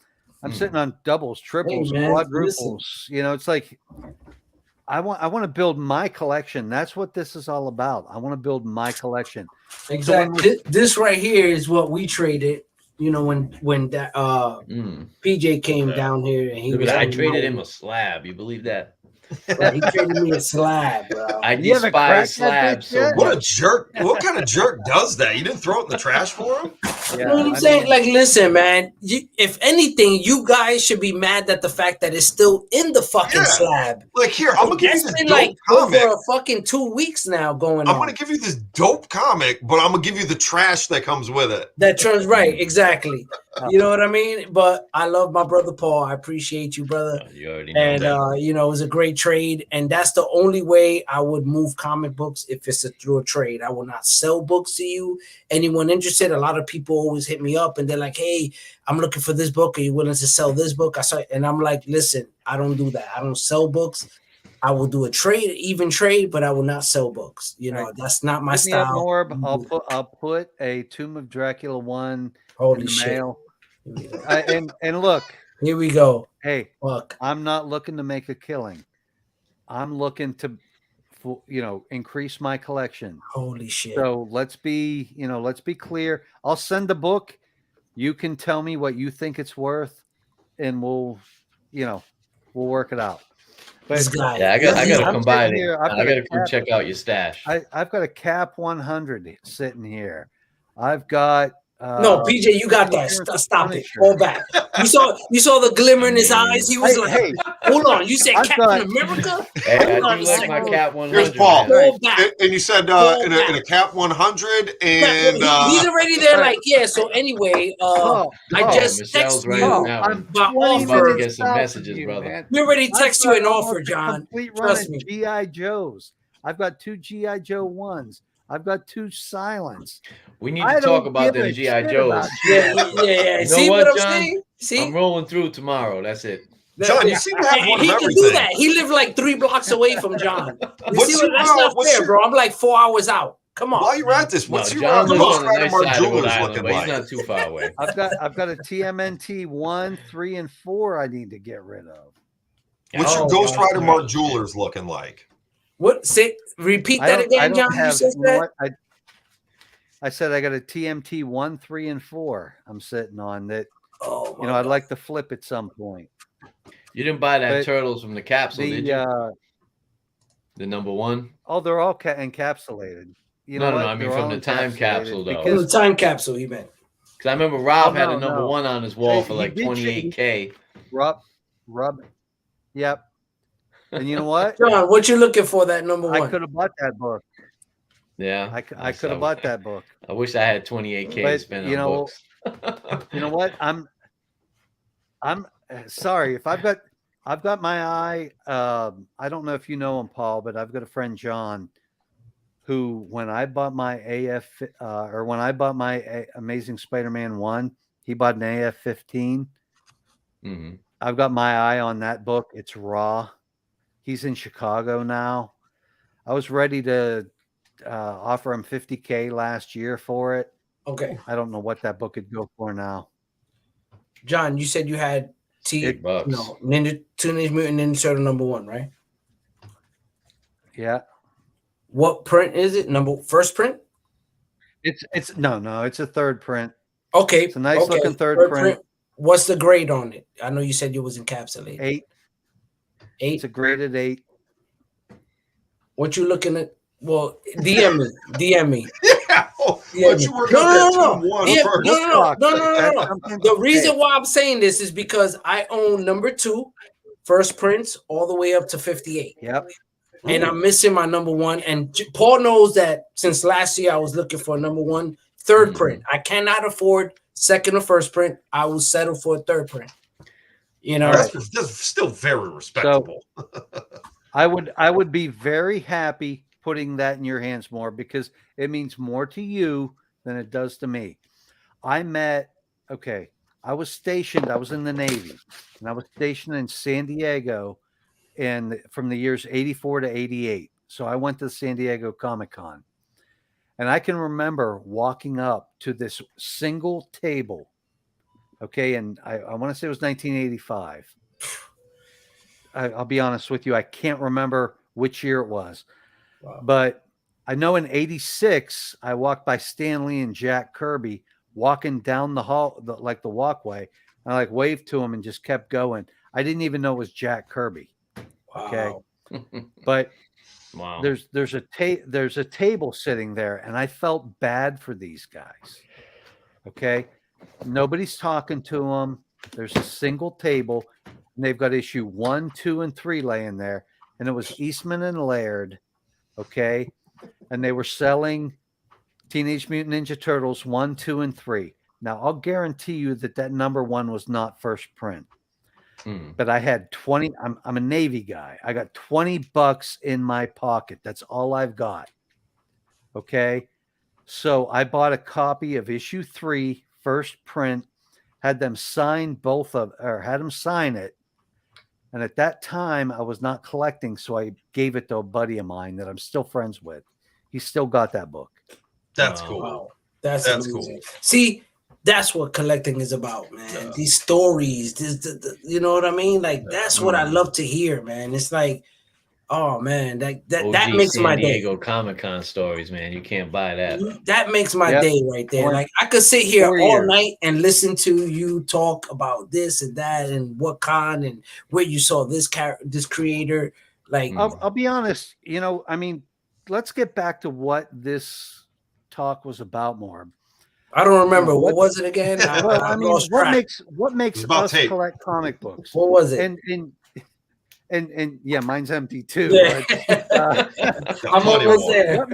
I'm sitting on doubles, triples, quadruples. Listen. It's like I want to build my collection. That's what this is all about. I want to build my collection. Exactly. So this right here is what we traded. When that PJ came down here and I traded him a slab. You believe that? Bro, he traded me a slab, bro. I despise slabs so much. What a jerk. What kind of jerk does that? You didn't throw it in the trash for him? You know what I'm saying? Like, listen, man. If anything, you guys should be mad at the fact that it's still in the fucking slab. Like, here, I'm going to give you this dope comic. Over a fucking 2 weeks now going on. I'm going to give you this dope comic, but I'm going to give you the trash that comes with it. That turns right, exactly. You know what I mean? But I love my brother Paul. I appreciate you, brother. You already know that. It was a great trade, and that's the only way I would move comic books if it's through a trade. I will not sell books to you. Anyone interested? A lot of people always hit me up, and they're like, "Hey, I'm looking for this book. Are you willing to sell this book?" And I'm like, "Listen, I don't do that. I don't sell books. I will do a trade, even trade, but I will not sell books. That's not my style." Morb, I'll put a Tomb of Dracula 1 in the mail. And look, here we go. Hey, look, I'm not looking to make a killing. I'm looking to, increase my collection. Holy shit! So let's be clear. I'll send the book. You can tell me what you think it's worth, and we'll work it out. But I got to combine it. I got to come check out your stash. I've got a Cap 100 sitting here. I've got No, PJ, you got that. Stop it. Fall back. You saw the glimmer in his eyes. He was like, hey, hold on. You said Captain America? Hey, I do like my Cap 100. Here's Paul. Fall back. And you said in a Cap 100, and he's already there. Like, yeah. So anyway, I just Michelle's texted right you on that one. my I'm about to offer. get some messages, brother. Man. We already text you an offer, A John. complete run Trust of me. GI Joes. I've got 2 GI Joe 1s. I've got 2 Silence. We need to talk about them GI Joes. Yeah. You know See what, I'm John? saying? See, I'm rolling through tomorrow. That's it. John, you seem to have one of he can everything. do that. He lived like 3 blocks away from John. That's not fair, your- bro. I'm like 4 hours out. Come on. While you're at this, what's No, your John lives Ghost on the Rider nice Mark side of Rhode Jewelers Island, looking but he's like? not too far away. I've got a TMNT 1, 3, and 4 I need to get rid of. What's your Ghost Rider Mark Jewelers looking like? What? Say, repeat that again, John. You said that? I said I got a TMT 1, 3, and 4. I'm sitting on that. Oh, I'd like to flip at some point. You didn't buy that But Turtles from the capsule, did you? The number 1? Oh, they're all encapsulated. No, I mean from the time capsule, though. From the time capsule, he meant. Because I remember Rob had a number 1 on his wall for like He did 28K. Rob. Yep. And you know what? John, what you looking for that number 1? I could have bought that book. Yeah. I could have bought that book. I wish I had 28K to spend on books. You know what? I'm sorry if I've got my eye. I don't know if you know him, Paul, but I've got a friend, John, who when I bought my Amazing Spider-Man 1, he bought an AF-15. Mm-hmm. I've got my eye on that book. It's raw. He's in Chicago now. I was ready to offer him $50K last year for it. Okay. I don't know what that book could go for now. John, you said you had Teenage Mutant Ninja Turtle number 1, right? Yeah. What print is it? First print? It's a third print. Okay. It's a nice looking third print. What's the grade on it? I know you said it was encapsulated. 8. 8. It's a graded 8. What you looking at? Well, DM me. Yeah. But you were No. No. The reason why I'm saying this is because I own number 2, first prints, all the way up to 58. Yep. And I'm missing my number 1. And Paul knows that since last year I was looking for a number 1 third print. I cannot afford second or first print. I will settle for a third print. You know, that's still very respectable. So, I would be very happy putting that in your hands more because it means more to you than it does to me. I was stationed, I was in the Navy, and I was stationed in San Diego from the years 84 to 88. So I went to the San Diego Comic-Con. And I can remember walking up to this single table. Okay, and I want to say it was 1985. I'll be honest with you, I can't remember which year it was. Wow. But I know in 86, I walked by Stan Lee and Jack Kirby walking down the hall, the walkway. And I waved to him and just kept going. I didn't even know it was Jack Kirby. Okay. Wow. But wow. There's a table sitting there, and I felt bad for these guys. Okay. Nobody's talking to them. There's a single table, and they've got issue 1, 2, and 3 laying there. And it was Eastman and Laird. Okay. And they were selling Teenage Mutant Ninja Turtles 1, 2, and 3. Now, I'll guarantee you that number 1 was not first print. But I had 20. I'm a Navy guy. I got $20 in my pocket. That's all I've got. Okay. So I bought a copy of issue 3, first print, had them sign had them sign it. And at that time, I was not collecting. So I gave it to a buddy of mine that I'm still friends with. He still got that book. That's cool. Wow. That's cool. See, that's what collecting is about, man. Yeah. These stories, you know what I mean? Like, that's what I love to hear, man. It's like, oh man, that makes my day. San Diego Comic-Con stories, man. You can't buy that. That makes my day right there. Like, I could sit here all night and listen to you talk about this and that and what con and where you saw this creator. Like, I'll be honest. You know, I mean, let's get back to what this talk was about, Morb. I don't remember. What was it again? Well, I mean, what makes us collect comic books? What was it? And yeah, mine's empty too. Yeah. But, I'm almost there.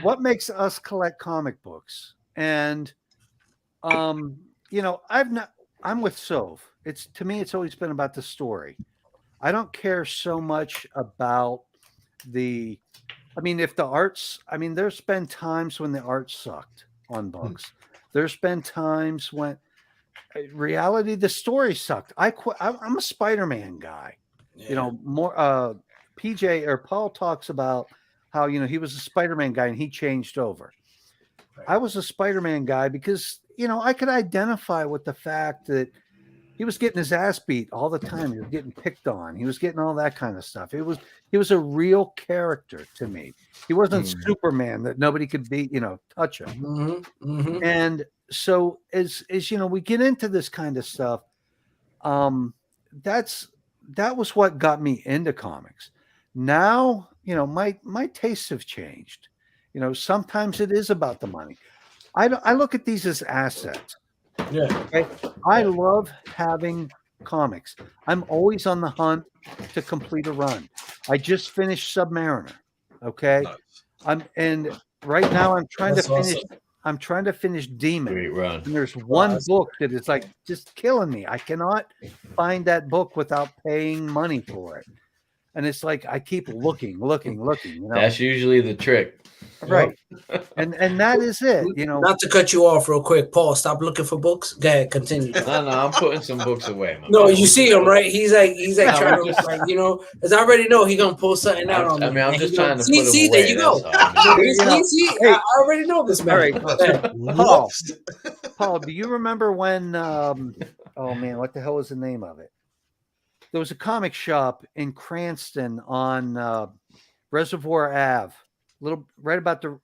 What makes us collect comic books? And you know, I'm with Sove. To me, it's always been about the story. I don't care so much about if the arts, there's been times when the art sucked on books. There's been times when reality, the story sucked. I'm a Spider-Man guy. Yeah. You know, more PJ or Paul talks about how, you know, he was a Spider-Man guy and he changed over. Right. I was a Spider-Man guy because, you know, I could identify with the fact that he was getting his ass beat all the time. He was getting picked on. He was getting all that kind of stuff. He was a real character to me. He wasn't Superman that nobody could beat, you know, touch him. And so as you know, we get into this kind of stuff. That was what got me into comics. Now, you know, my tastes have changed. You know, sometimes it is about the money. I look at these as assets. Yeah. Okay? I love having comics. I'm always on the hunt to complete a run. I just finished Submariner. Okay. Nice. And right now I'm trying to finish. Awesome. I'm trying to finish Demon. Great run. And there's one book that is like just killing me. I cannot find that book without paying money for it. And it's like I keep looking. You know? That's usually the trick. Right. And that is it. You know, not to cut you off real quick, Paul, stop looking for books. Go ahead, continue. No, I'm putting some books away. No, you see him, right? He's like trying to, like, you know, as I already know he's gonna pull something out on me. I mean, I'm just trying to put them away. There you go. I already know this, man. Right. Paul, do you remember when oh man, what the hell was the name of it? There was a comic shop in Cranston on Reservoir Ave. Right about the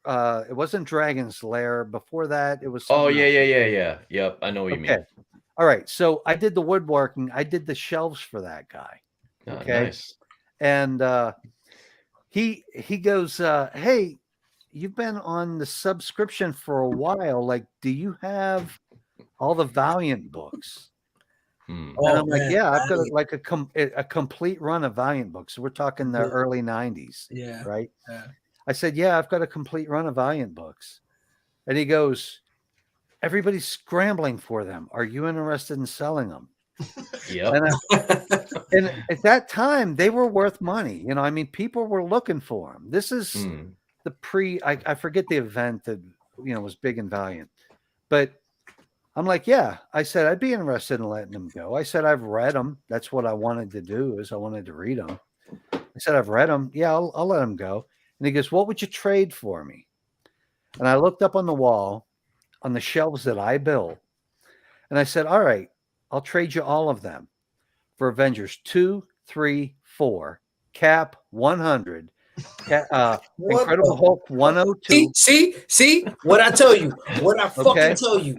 it wasn't Dragon's Lair. Before that, it was. Oh yeah. Yep, I know what you mean. All right, so I did the woodworking. I did the shelves for that guy. Okay, nice. And he goes, "Hey, you've been on the subscription for a while. Like, do you have all the Valiant books?" And I'm like, yeah, I've got like a complete run of Valiant books. So we're talking the early 90s. Yeah. Right. Yeah. I said, yeah, I've got a complete run of Valiant books. And he goes, everybody's scrambling for them. Are you interested in selling them? Yeah. And at that time, they were worth money. You know, I mean, people were looking for them. This is the I forget the event that, you know, was big and Valiant. But I'm like, yeah, I said, I'd be interested in letting them go. I said, I've read them. That's what I wanted to do, is I wanted to read them. I said, I've read them. Yeah, I'll let them go. And he goes, what would you trade for me? And I looked up on the wall on the shelves that I built. And I said, all right, I'll trade you all of them for Avengers 2, 3, 4, Cap 100, Incredible Hulk 102. See what I tell you, what I fucking tell you.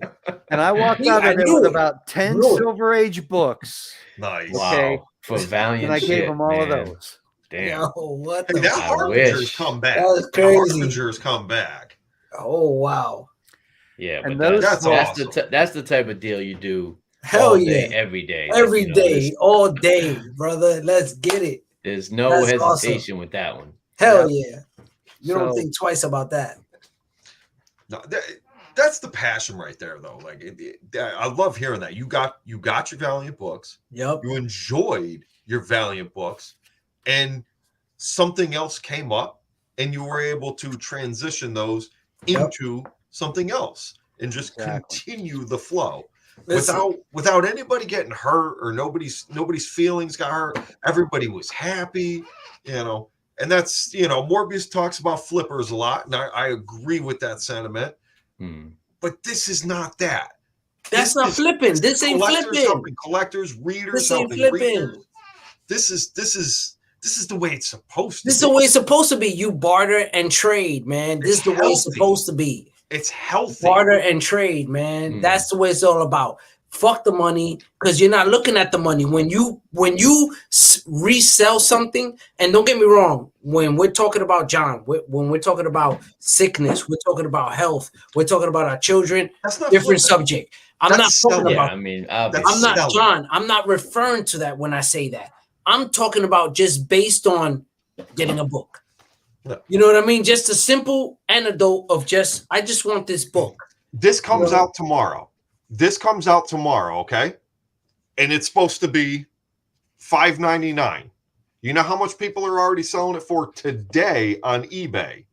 And I walked out of there with about 10 Silver Age books. Nice. Okay. Wow. For Valiant. And I gave them all of those. Damn. Yo, what the Harbingers come back. That was crazy. Harbingers come back. Oh wow. Yeah, and but that's awesome. That's the type of deal you do. Hell yeah, every day. Every day, all day, brother. Let's get it. There's no hesitation with that one. Hell yeah. You don't think twice about that. No, that's the passion right there, though. Like, I love hearing that. You got your Valiant books. Yep. You enjoyed your Valiant books, and something else came up, and you were able to transition those into something else and just continue the flow. Without anybody getting hurt or nobody's feelings got hurt. Everybody was happy, you know. And that's, you know, Morbius talks about flippers a lot, and I agree with that sentiment. But this is not that. That's not flipping. This ain't flipping. Helping collectors, readers, helping readers. This is the way it's supposed to be. This is the way it's supposed to be. You barter and trade, man. This is the way it's supposed to be. It's healthy. Barter and trade, man. That's the way it's all about. fuck the money, because you're not looking at the money. When you resell something, and don't get me wrong, when we're talking about John, when we're talking about sickness, we're talking about health, we're talking about our children, That's not different flipping. subject. I'm not talking about. I mean, I'm not John. I'm not referring to that when I say that. I'm talking about just based on getting a book. No. You know what I mean? Just a simple anecdote of just, I just want this book. This comes out tomorrow. This comes out tomorrow, okay? And it's supposed to be $5.99. You know how much people are already selling it for today on eBay?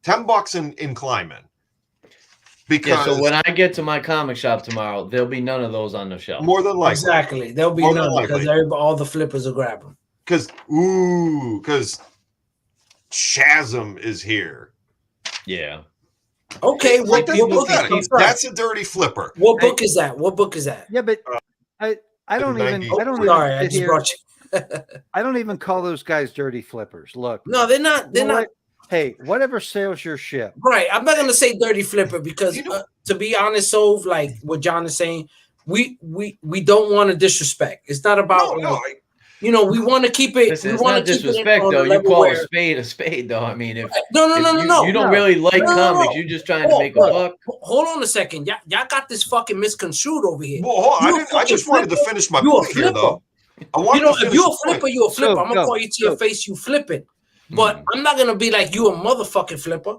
$10 in Kleiman. Because so when I get to my comic shop tomorrow, there'll be none of those on the shelf. More than likely. Exactly. There'll be none because all the flippers will grab them. Because Shazam is here. Yeah. Okay. What book is that's a dirty flipper. What book is that? What book is that? Yeah, but I don't even. Sorry, I just brought you. I don't even call those guys dirty flippers. Look. No, they're not. They're not. Hey, whatever sails your ship. Right. I'm not gonna say dirty flipper because to be honest, so like what John is saying, we don't want to disrespect. It's not about we want to keep it. Listen, it's not disrespect though. You call a spade though. I mean, if no, you don't really like comics, you're just trying to make a buck. Hold on a second, y'all got this fucking misconstrued over here. Well, I just wanted to finish my point here though. If you're a flipper, you're a flipper. I'm gonna call you to your face, you flipping. But I'm not gonna be like you a motherfucking flipper.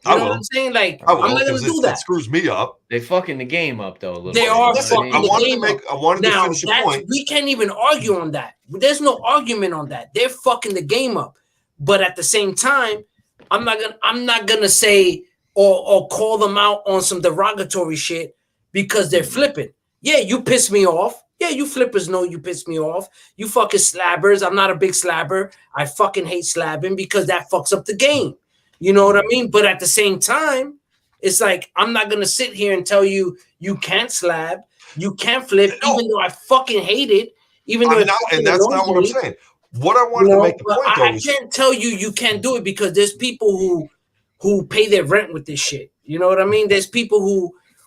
You know what I'm saying? Like I'm not gonna do that. It screws me up. They fucking the game up though. A little they bit. are fucking the game up. I wanted to finish the point. We can't even argue on that. There's no argument on that. They're fucking the game up. But at the same time, I'm not gonna say or call them out on some derogatory shit because they're flipping. Yeah, you piss me off. Yeah, you flippers know you piss me off. You fucking slabbers. I'm not a big slabber. I fucking hate slabbing because that fucks up the game. You know what I mean? But at the same time, it's like I'm not gonna sit here and tell you you can't slab, you can't flip, even though I fucking hate it. Even though and that's not what I'm saying. What I wanted to make the point though, I can't tell you can't do it because there's people who pay their rent with this shit. You know what I mean? There's people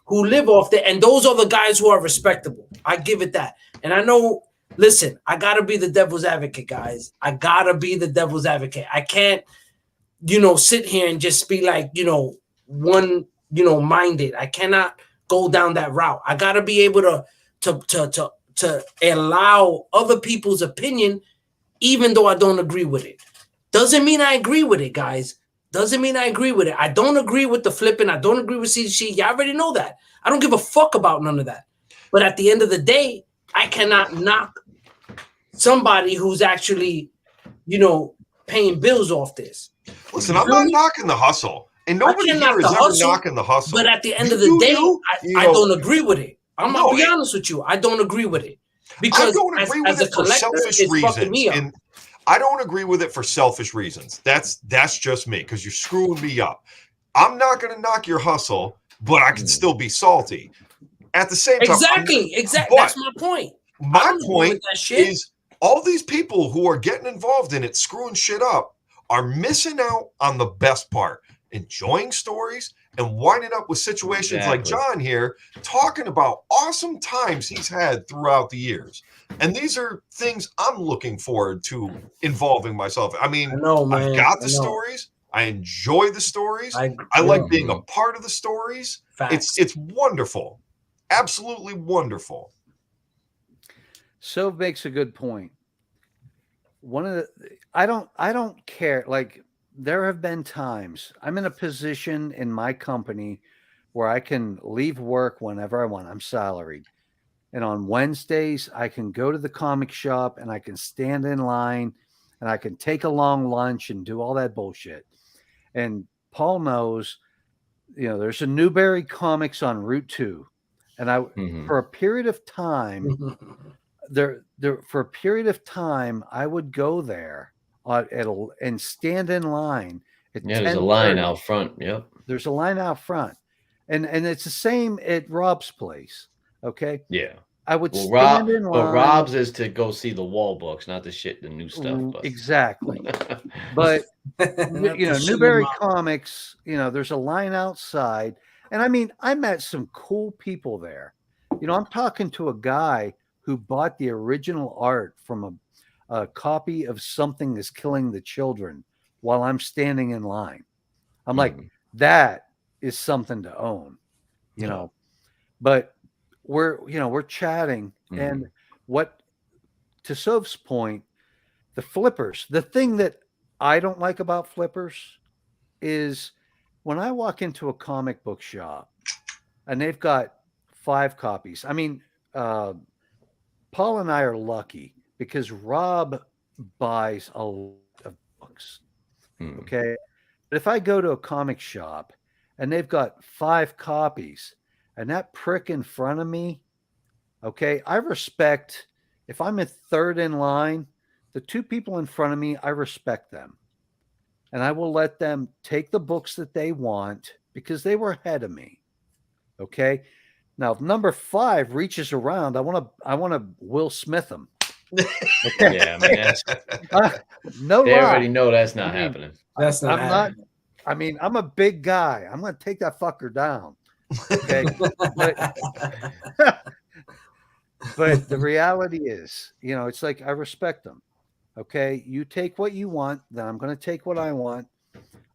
who live off there, and those are the guys who are respectable. I give it that. And I know, listen, I gotta be the devil's advocate, guys. I gotta be the devil's advocate. I can't, sit here and just be like, one, minded. I cannot go down that route. I gotta be able to allow other people's opinion, even though I don't agree with it. Doesn't mean I agree with it, guys. Doesn't mean I agree with it. I don't agree with the flipping. I don't agree with CGC. Y'all already know that. I don't give a fuck about none of that. But at the end of the day, I cannot knock somebody who's actually, paying bills off this. Listen, I'm not knocking the hustle. And nobody here is ever knocking the hustle. But at the end of the day, I don't agree with it. I'm going to be honest with you. I don't agree with it. Because I don't agree with it for selfish reasons. And I don't agree with it for selfish reasons. That's just me because you're screwing me up. I'm not going to knock your hustle, but I can still be salty. At the same time. Exactly. That's my point. My point is all these people who are getting involved in it, screwing shit up, are missing out on the best part. Enjoying stories and winding up with situations like John here, talking about awesome times he's had throughout the years. And these are things I'm looking forward to involving myself. I mean, I've got the stories. I enjoy the stories. I like being a part of the stories. Facts. It's wonderful. Absolutely wonderful. So makes a good point. I don't care. Like, there have been times I'm in a position in my company where I can leave work whenever I want. I'm salaried. And on Wednesdays, I can go to the comic shop and I can stand in line and I can take a long lunch and do all that bullshit. And Paul knows, there's a Newberry Comics on Route 2. And for a period of time, I would go there and stand in line. There's a line out front. Yep. There's a line out front. And it's the same at Rob's place. Okay. Yeah. I would stand in line. But Rob's is to go see the wall books, not the new stuff. But. Exactly. But Newberry Comics, there's a line outside. And I mean, I met some cool people there. You know, I'm talking to a guy who bought the original art from a copy of Something is Killing the Children while I'm standing in line. I'm like, that is something to own, you know. But we're chatting, and what, to Sov's point, the flippers, the thing that I don't like about flippers is when I walk into a comic book shop and they've got 5 copies. I mean, Paul and I are lucky because Rob buys a lot of books. Okay. But if I go to a comic shop and they've got 5 copies and that prick in front of me, okay, I respect, if I'm in third in line, the 2 people in front of me, I respect them. And I will let them take the books that they want because they were ahead of me. Okay. Now, if number 5 reaches around, I want to Will Smith him. Okay? Yeah, I mean, that's, no they lie. already know that's not happening. That's not happening. I mean, I'm a big guy. I'm going to take that fucker down. Okay. But the reality is, you know, it's like I respect them. Okay. You take what you want, then I'm going to take what I want.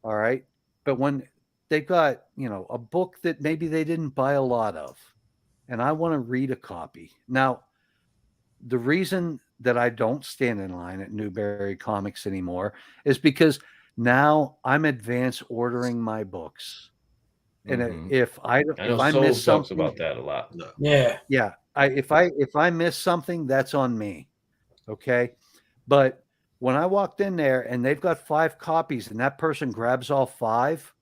All right. But when they've got, you know, a book that maybe they didn't buy a lot of, and I want to read a copy. Now, the reason that I don't stand in line at Newberry Comics anymore is because now I'm advance ordering my books. And if I miss something, talks about that a lot. Yeah. If I miss something, that's on me. Okay. But when I walked in there and they've got 5 copies and that person grabs all 5,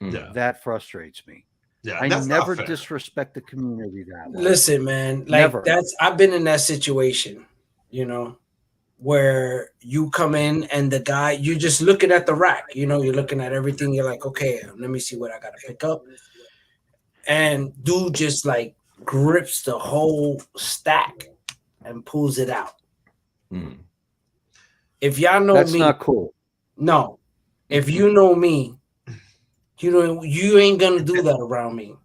that frustrates me. Yeah, I never disrespect the community that way. Listen, man, like I've been in that situation, you know, where you come in and the guy, you're just looking at the rack, you know, you're looking at everything. You're like, okay, let me see what I got to pick up. And dude just like grips the whole stack and pulls it out. If y'all know that's me, not cool. No, if you know me, you know you ain't gonna do that around me.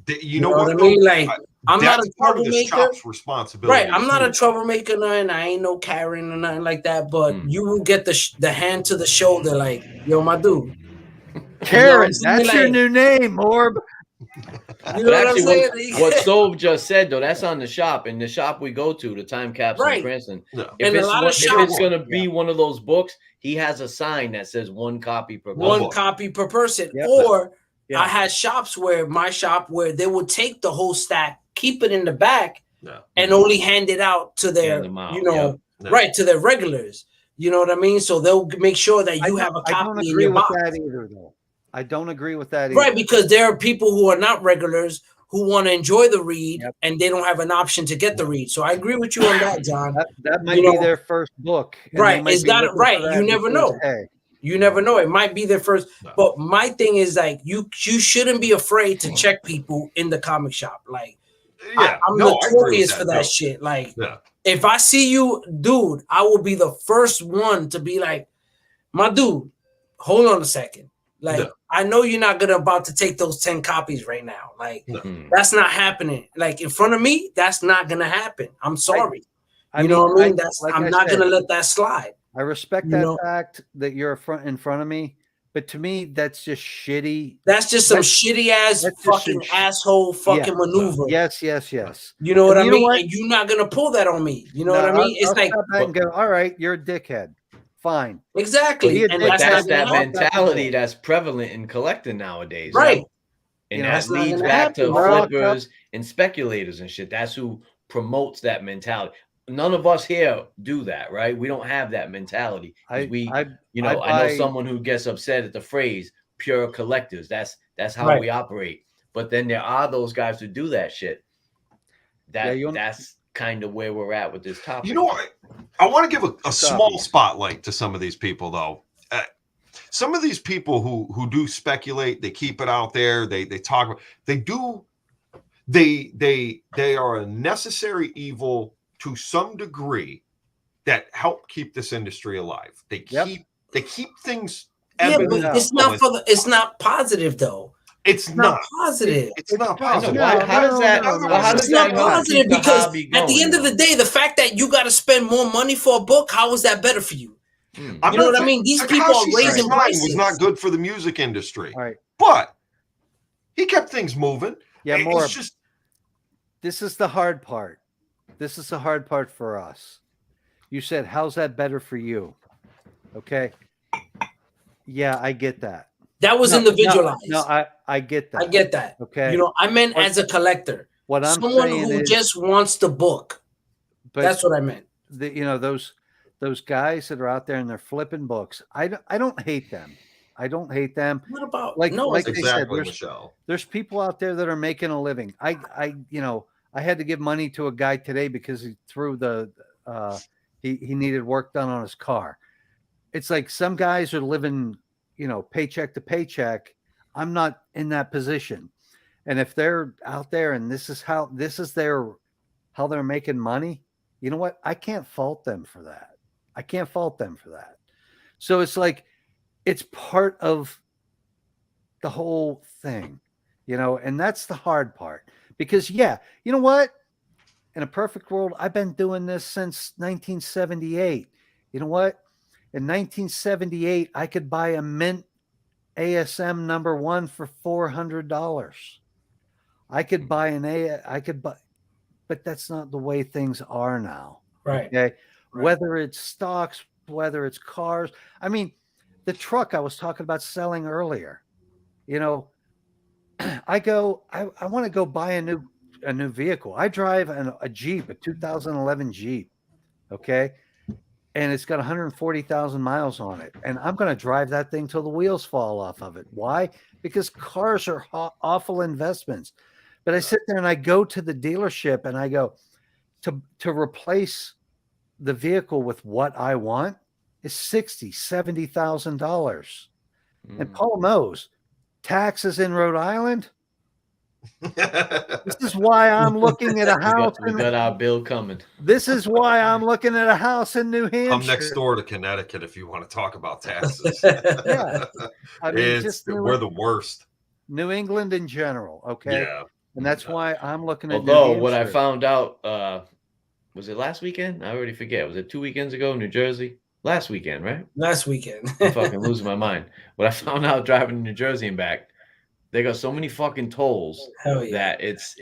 You know what I mean? Like I'm not a troublemaker. Responsibility, right? I'm not a troublemaker, and I ain't no Karen or nothing like that. But you will get the hand to the shoulder, like, yo, my dude. Karen, that's your new name, Morb. You know what I'm saying? What Sove just said, though, that's on the shop. In the shop we go to, the Time Capsule in Cranston. No. If it's going to be one of those books, he has a sign that says 1 copy per book. 1 copy per person. Yep. Or I had shops where they would take the whole stack, keep it in the back, and only hand it out to their, to their regulars. You know what I mean? So they'll make sure that you have a copy in your box. I don't agree with that either, though. I don't agree with that either. Right, because there are people who are not regulars who want to enjoy the read and they don't have an option to get the read. So I agree with you on that, John. That might be their first book. Right. Is that right? You never know. You never know. It might be their first. But my thing is like you shouldn't be afraid to check people in the comic shop. Like I'm notorious for that shit. Like if I see you, dude, I will be the first one to be like, my dude, hold on a second. Like, I know you're not about to take those 10 copies right now. Like, that's not happening. Like, in front of me, that's not going to happen. I'm sorry. You know what I mean? I'm not going to let that slide. I respect that fact that you're in front of me. But to me, that's just shitty. That's just some shitty ass fucking asshole fucking maneuver. Yes. You know what I mean? And you're not going to pull that on me. You know what I mean? It's like, and go, all right, you're a dickhead. Fine. Exactly. And that's that mentality that's prevalent in collecting nowadays. Right. And that leads back to flippers and speculators and shit. That's who promotes that mentality. None of us here do that, right? We don't have that mentality. I know someone who gets upset at the phrase pure collectors. That's how we operate. But then there are those guys who do that shit. That's kind of where we're at with this topic. You know what? I want to give a small spotlight to some of these people, though. Some of these people who do speculate, they keep it out there. They talk. They are a necessary evil to some degree that help keep this industry alive. They keep things. Yeah, but it's not positive though. It's not positive. It's not I know. positive. How does that It's not help positive keep the because hobby at the going, end of the day, the fact that you got to spend more money for a book, how is that better for you? Hmm. You know what I mean? These people are raising prices. Was not good for the music industry, Right? But he kept things moving. Yeah, It's just this is the hard part. This is the hard part for us. You said, "How's that better for you?" Okay. Yeah, I get that. That was individualized. No, I get that. I get that. Okay. You know, I meant as a collector. What I'm someone saying who is, just wants the book. That's what I meant. Those guys that are out there and they're flipping books. I don't hate them. I don't hate them. What about like exactly, they said, Michelle? There's people out there that are making a living. I had to give money to a guy today because he threw he needed work done on his car. It's like some guys are living, paycheck to paycheck. I'm not in that position. And if they're out there and this is how they're making money, you know what? I can't fault them for that. So it's like, it's part of the whole thing, and that's the hard part because you know what? In a perfect world, I've been doing this since 1978. You know what? In 1978, I could buy a mint ASM #1 for $400. I could buy but that's not the way things are now. Right. Okay. Right. Whether it's stocks, whether it's cars. I mean, the truck I was talking about selling earlier, I want to go buy a new vehicle. I drive a Jeep, a 2011 Jeep. Okay. And it's got 140,000 miles on it. And I'm going to drive that thing till the wheels fall off of it. Why? Because cars are awful investments. But I sit there and I go to the dealership and I go to replace the vehicle with what I want is $60,000, $70,000. And Paul knows taxes in Rhode Island. This is why I'm looking at a house. We got our bill coming. This is why I'm looking at a house in New Hampshire. I'm next door to Connecticut if you want to talk about taxes. Yeah. I mean, we're the worst. New England in general. Okay. Yeah. And that's why I'm looking at Although what I found out, was it last weekend? I already forget. Was it 2 weekends ago in New Jersey? Last weekend, right? Last weekend. I'm fucking losing my mind. What I found out driving to New Jersey and back, they got so many fucking tolls that it's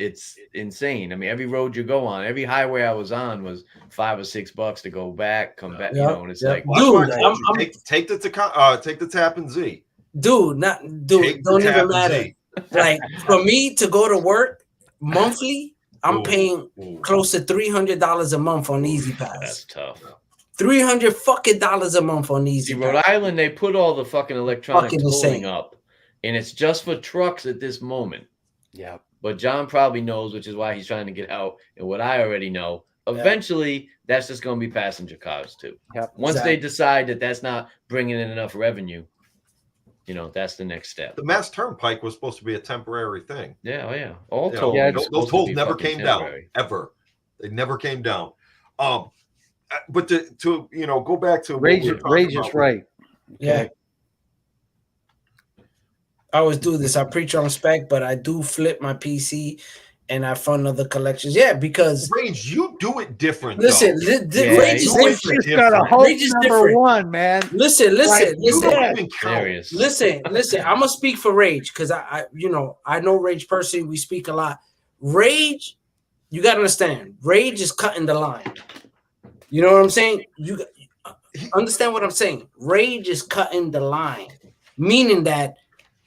insane. I mean, every road you go on, every highway I was on was $5 or $6 to go back, come back, and it's like, dude, take the Tappan Z. Dude, don't even matter. Like for me to go to work monthly, I'm paying close to $300 a month on Easy Pass. That's tough. $300 fucking a month on Easy Pass. Rhode Island, they put all the fucking electronic tolling up, and it's just for trucks at this moment. Yeah. But John probably knows, which is why he's trying to get out. And what I already know, eventually that's just going to be passenger cars too. Yep. Once they decide that that's not bringing in enough revenue, that's the next step. The Mass Turnpike was supposed to be a temporary thing. Yeah, oh yeah. All tolls. Those tolls never came down, ever. They never came down. But to go back to Rage is right. Yeah. Okay. I always do this. I preach on spec, but I do flip my PC and I fund other collections. Yeah, because Rage, you do it different. Listen, Rage is different. He's got a whole #1, man. Listen. Serious. Listen. I'm gonna speak for Rage because I know Rage personally. We speak a lot. Rage, you gotta understand. Rage is cutting the line. You know what I'm saying? You understand what I'm saying? Rage is cutting the line, meaning that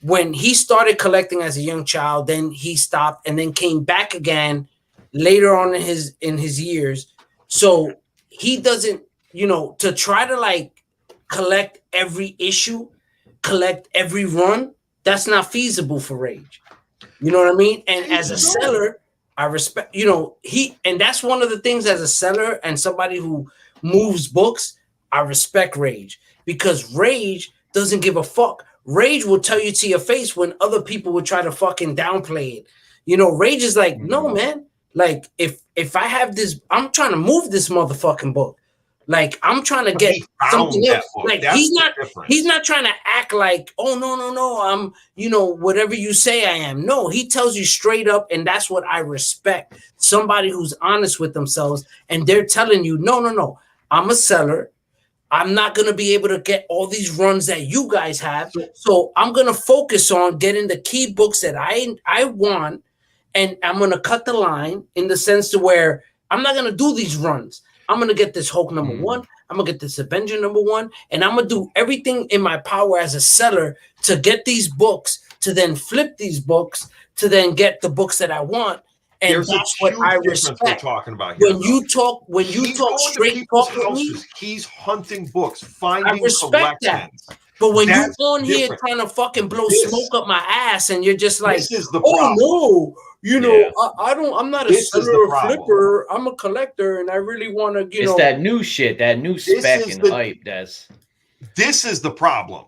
when he started collecting as a young child, then he stopped and then came back again later on in his years. So he doesn't, to try to like collect every issue, collect every run, that's not feasible for Rage. You know what I mean? And as a seller, I respect, and that's one of the things as a seller and somebody who moves books, I respect Rage because Rage doesn't give a fuck. Rage will tell you to your face when other people would try to fucking downplay it. Rage is like, no, man. Like, if I have this, I'm trying to move this motherfucking book. Like I'm trying to get something else. Like he's not trying to act like, oh no, I'm, you know, whatever you say I am. No, he tells you straight up, and that's what I respect. Somebody who's honest with themselves, and they're telling you, no, I'm a seller. I'm not gonna be able to get all these runs that you guys have. So I'm gonna focus on getting the key books that I want, and I'm gonna cut the line in the sense to where I'm not gonna do these runs. I'm going to get this Hulk number 1. I'm going to get this Avenger number 1. And I'm going to do everything in my power as a seller to get these books, to then flip these books, to then get the books that I want. And that's what I respect. We're talking about here, when you talk straight talk with me, he's hunting books, finding I respect collections. That. But when you're on here trying to fucking blow smoke up my ass, and you're just like, this is the problem. No, you know, I'm not a seller or flipper. I'm a collector, and I really want to, you know. It's that new shit, that new spec and hype. This is the problem.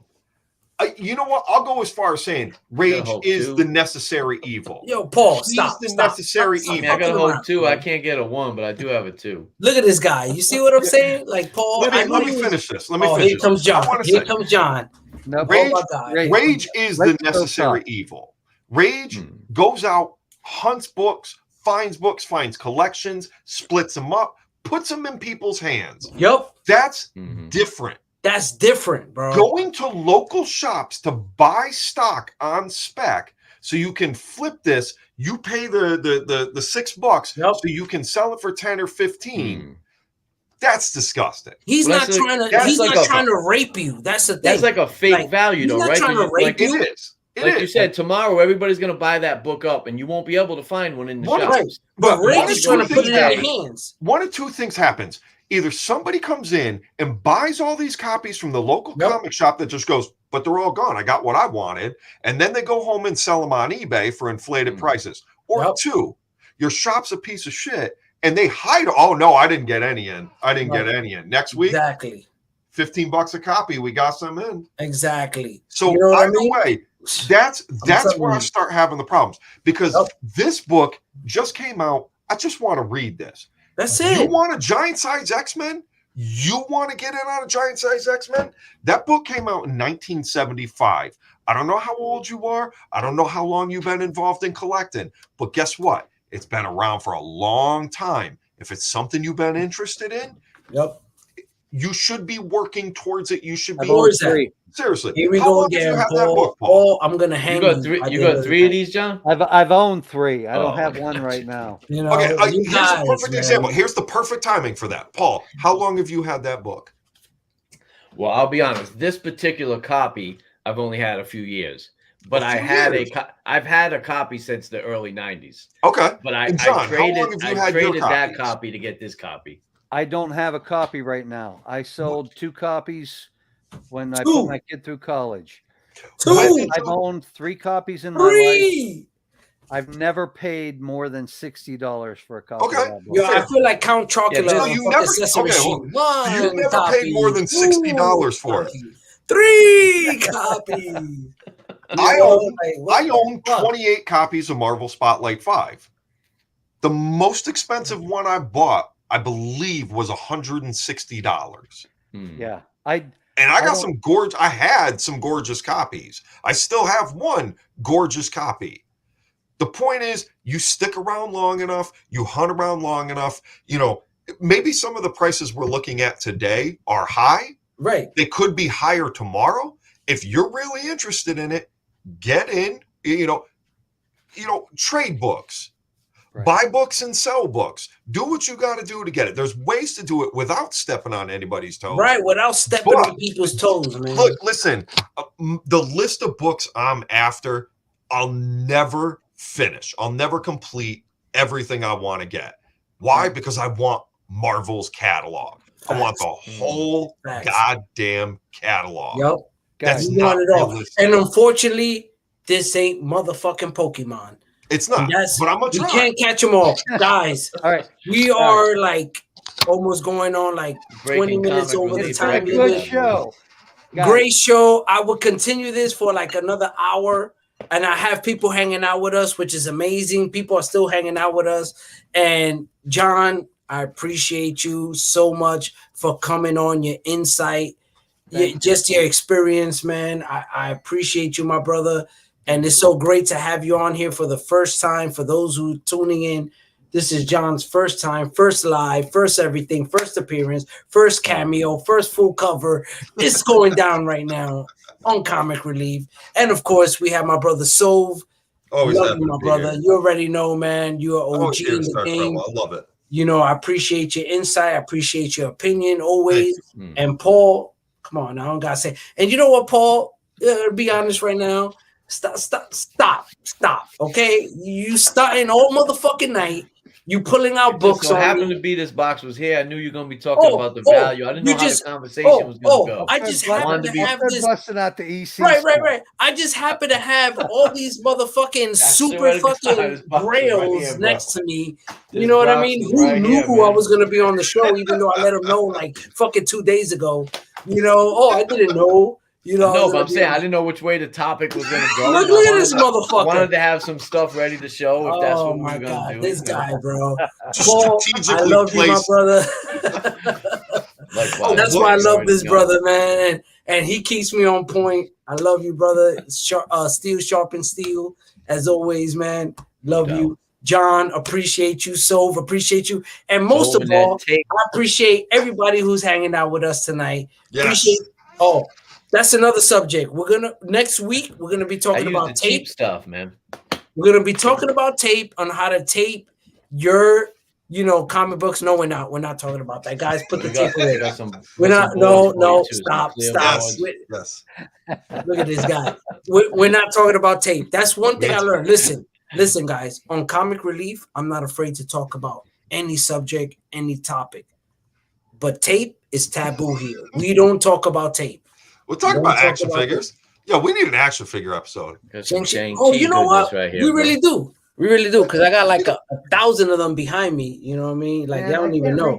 You know what? I'll go as far as saying rage is the necessary evil. Yo, Paul, stop. Necessary evil. I mean, I got a hold 2. I can't get a 1, but I do have a 2. Look at this guy. You see what I'm saying? Like, Paul. Let me finish this. Here comes John. Here comes John. No, rage is the necessary evil. Rage goes out, hunts books, finds collections, splits them up, puts them in people's hands. Yep. That's different. That's different, bro. Going to local shops to buy stock on spec so you can flip this. You pay the $6 so you can sell it for 10 or 15. That's disgusting. He's not trying to rape you. That's the thing. That's like a fake value, though, right? He's not trying to rape you. It is. Like you said, tomorrow everybody's gonna buy that book up, and you won't be able to find one in the shops. But Rage is trying to put it in your hands. One of two things happens. Either somebody comes in and buys all these copies from the local comic shop that just goes, but they're all gone. I got what I wanted. And then they go home and sell them on eBay for inflated prices. Or 2, your shop's a piece of shit and they hide. Oh, no, I didn't get any in. Get any in. Next week, $15 a copy. We got some in. Exactly. So either way, that's where I start having the problems because this book just came out. I just want to read this. That's it. You want a giant size X-Men? You want to get in on a giant size X-Men? That book came out in 1975. I don't know how old you are. I don't know how long you've been involved in collecting. But guess what? It's been around for a long time. If it's something you've been interested in, you should be working towards it. You should be. Seriously. Here we go again, Paul. I'm going to hang you. You got 3 of these, John? I've owned 3. I don't have one right now. You know, okay, here's a perfect example. Here's the perfect timing for that. Paul, how long have you had that book? Well, I'll be honest. This particular copy, I've only had a few years. But I've had a copy since the early 90s. Okay. But I traded that copy to get this copy. I don't have a copy right now. I sold 2 copies when I put my kid through college. 2. I've owned 3 copies in my life. I've never paid more than $60 for a copy. Okay. Of that book. Yo, I feel like Count Chocula. So you never paid more than $60 for it. 3 copies. I own 28 copies of Marvel Spotlight 5. The most expensive one I bought, I believe, was $160. Yeah. I had some gorgeous copies. I still have one gorgeous copy. The point is, you stick around long enough, you hunt around long enough, you know, maybe some of the prices we're looking at today are high. Right. They could be higher tomorrow. If you're really interested in it, get in, trade books. Right. Buy books and sell books. Do what you got to do to get it. There's ways to do it without stepping on anybody's toes. Right, without stepping on people's toes, man. Look, listen, the list of books I'm after, I'll never finish. I'll never complete everything I want to get. Why? Because I want Marvel's catalog. Facts. I want the whole goddamn catalog. Yep. That's not it all. And unfortunately, this ain't motherfucking Pokemon. It's not. But I'm gonna try. You can't catch them all, guys. All right, we are like almost going on like 20 minutes over the time limit. Good show. Great show. I will continue this for like another hour, and I have people hanging out with us, which is amazing. People are still hanging out with us. And John, I appreciate you so much for coming on, your insight, just your experience, man. I appreciate you, my brother. And it's so great to have you on here for the first time. For those who are tuning in, this is John's first time, first live, first everything, first appearance, first cameo, first full cover. It's going down right now on Comic Relief. And of course, we have my brother Sove. Always love you, my brother. You already know, man. You're OG in the game. I love it. You know, I appreciate your insight. I appreciate your opinion always. And Paul, come on, now I don't gotta say. And you know what, Paul? To be honest right now. Stop. Okay, you starting all motherfucking night. You pulling out books. So happened to be this box was here. I knew you were gonna be talking about the value. I didn't know how the conversation was gonna go. I just happened to have this busting out the EC. Right. I just happen to have all these motherfucking super fucking grails next to me. You know what I mean? Who knew I was gonna be on the show, even though I let them know like fucking 2 days ago. You know, I didn't know. You know, no, but I'm saying I didn't know which way the topic was going to go. Look at this motherfucker. I wanted to have some stuff ready to show if that's what we were going to do. This guy, bro. Paul, I love you, my brother. That's why I love this brother, man. And he keeps me on point. I love you, brother. Steel sharpens steel, as always, man. Love you. John, appreciate you. Sove, appreciate you. And most of all, I appreciate everybody who's hanging out with us tonight. Yes. That's another subject. Next week we're gonna be talking about tape stuff, man. We're gonna be talking about tape on how to tape your, comic books. No, we're not. We're not talking about that, guys. Put the tape away. We're not. No. Stop. Yes. Look at this guy. We're not talking about tape. That's one thing I learned. Listen, guys. On Comic Relief, I'm not afraid to talk about any subject, any topic. But tape is taboo here. We don't talk about tape. We'll talk about action figures. Yeah, we need an action figure episode. You know what? Right here, we really do. We really do. Because I got like 1,000 of them behind me. You know what I mean? Like, they don't even know.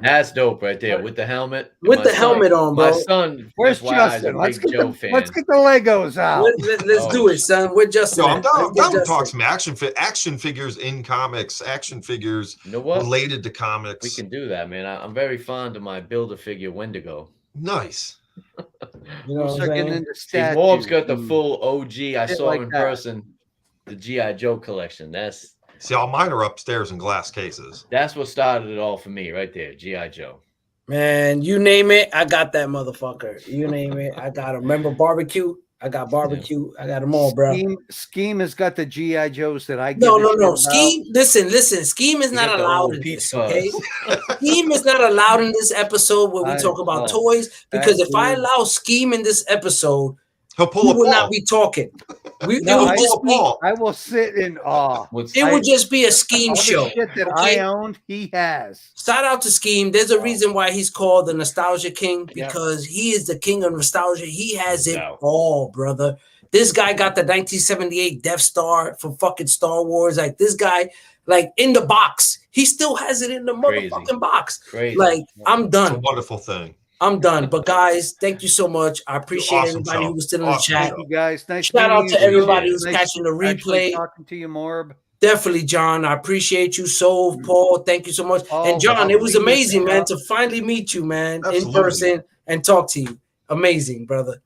That's dope right there. With the helmet. With the helmet on, bro. My son, where's Justin? Let's get the Legos out. Let's do it, son. We're Justin. I'm down to talk some action figures in comics, action figures related to comics. We can do that, man. I'm very fond of my Build-A-Figure Wendigo. Nice. Morb's got the full OG. I saw him in person. The G.I. Joe collection. All mine are upstairs in glass cases. That's what started it all for me, right there. G.I. Joe. Man, you name it, I got that motherfucker. You name it, I got him. Remember barbecue? I got barbecue. I got them all, bro. Scheme has got the G.I. Joes that I get. No. Scheme, listen. Scheme is not allowed in this, okay? Scheme is not allowed in this episode where we talk about toys, because if I allow Scheme in this episode, he'll pull we will not be talking. I will sit in awe. It would just be a Scheme show. Shit that I owned, he has. Shout out to Scheme. There's a reason why he's called the Nostalgia King, because he is the king of nostalgia. He has it all, brother. This guy got the 1978 Death Star for fucking Star Wars. Like, this guy, like, in the box. He still has it in the motherfucking box. Crazy. Like, I'm done. It's a wonderful thing. I'm done. But guys, thank you so much. I appreciate everybody who was still in the chat. Thank you guys. Nice Shout out to everybody who's catching the replay. Talking to you, Morb. Definitely, John. I appreciate you. So, Paul, thank you so much. And John, it was amazing, man, to finally meet you, man, in person and talk to you. Amazing, brother.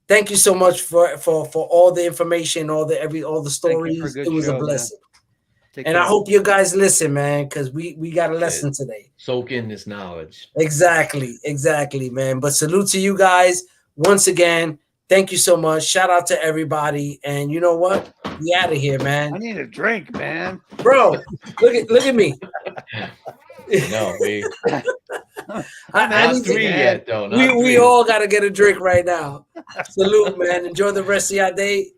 Thank you so much for all the information, all the stories. It was a blessing. And I hope you guys listen, man, because we got a lesson today. Soak in this knowledge. Exactly, man. But salute to you guys once again. Thank you so much. Shout out to everybody. And you know what? We out of here, man. I need a drink, man. Bro, look at me. No, we. I need three yet, though. We all got to get a drink right now. Salute, man. Enjoy the rest of your day.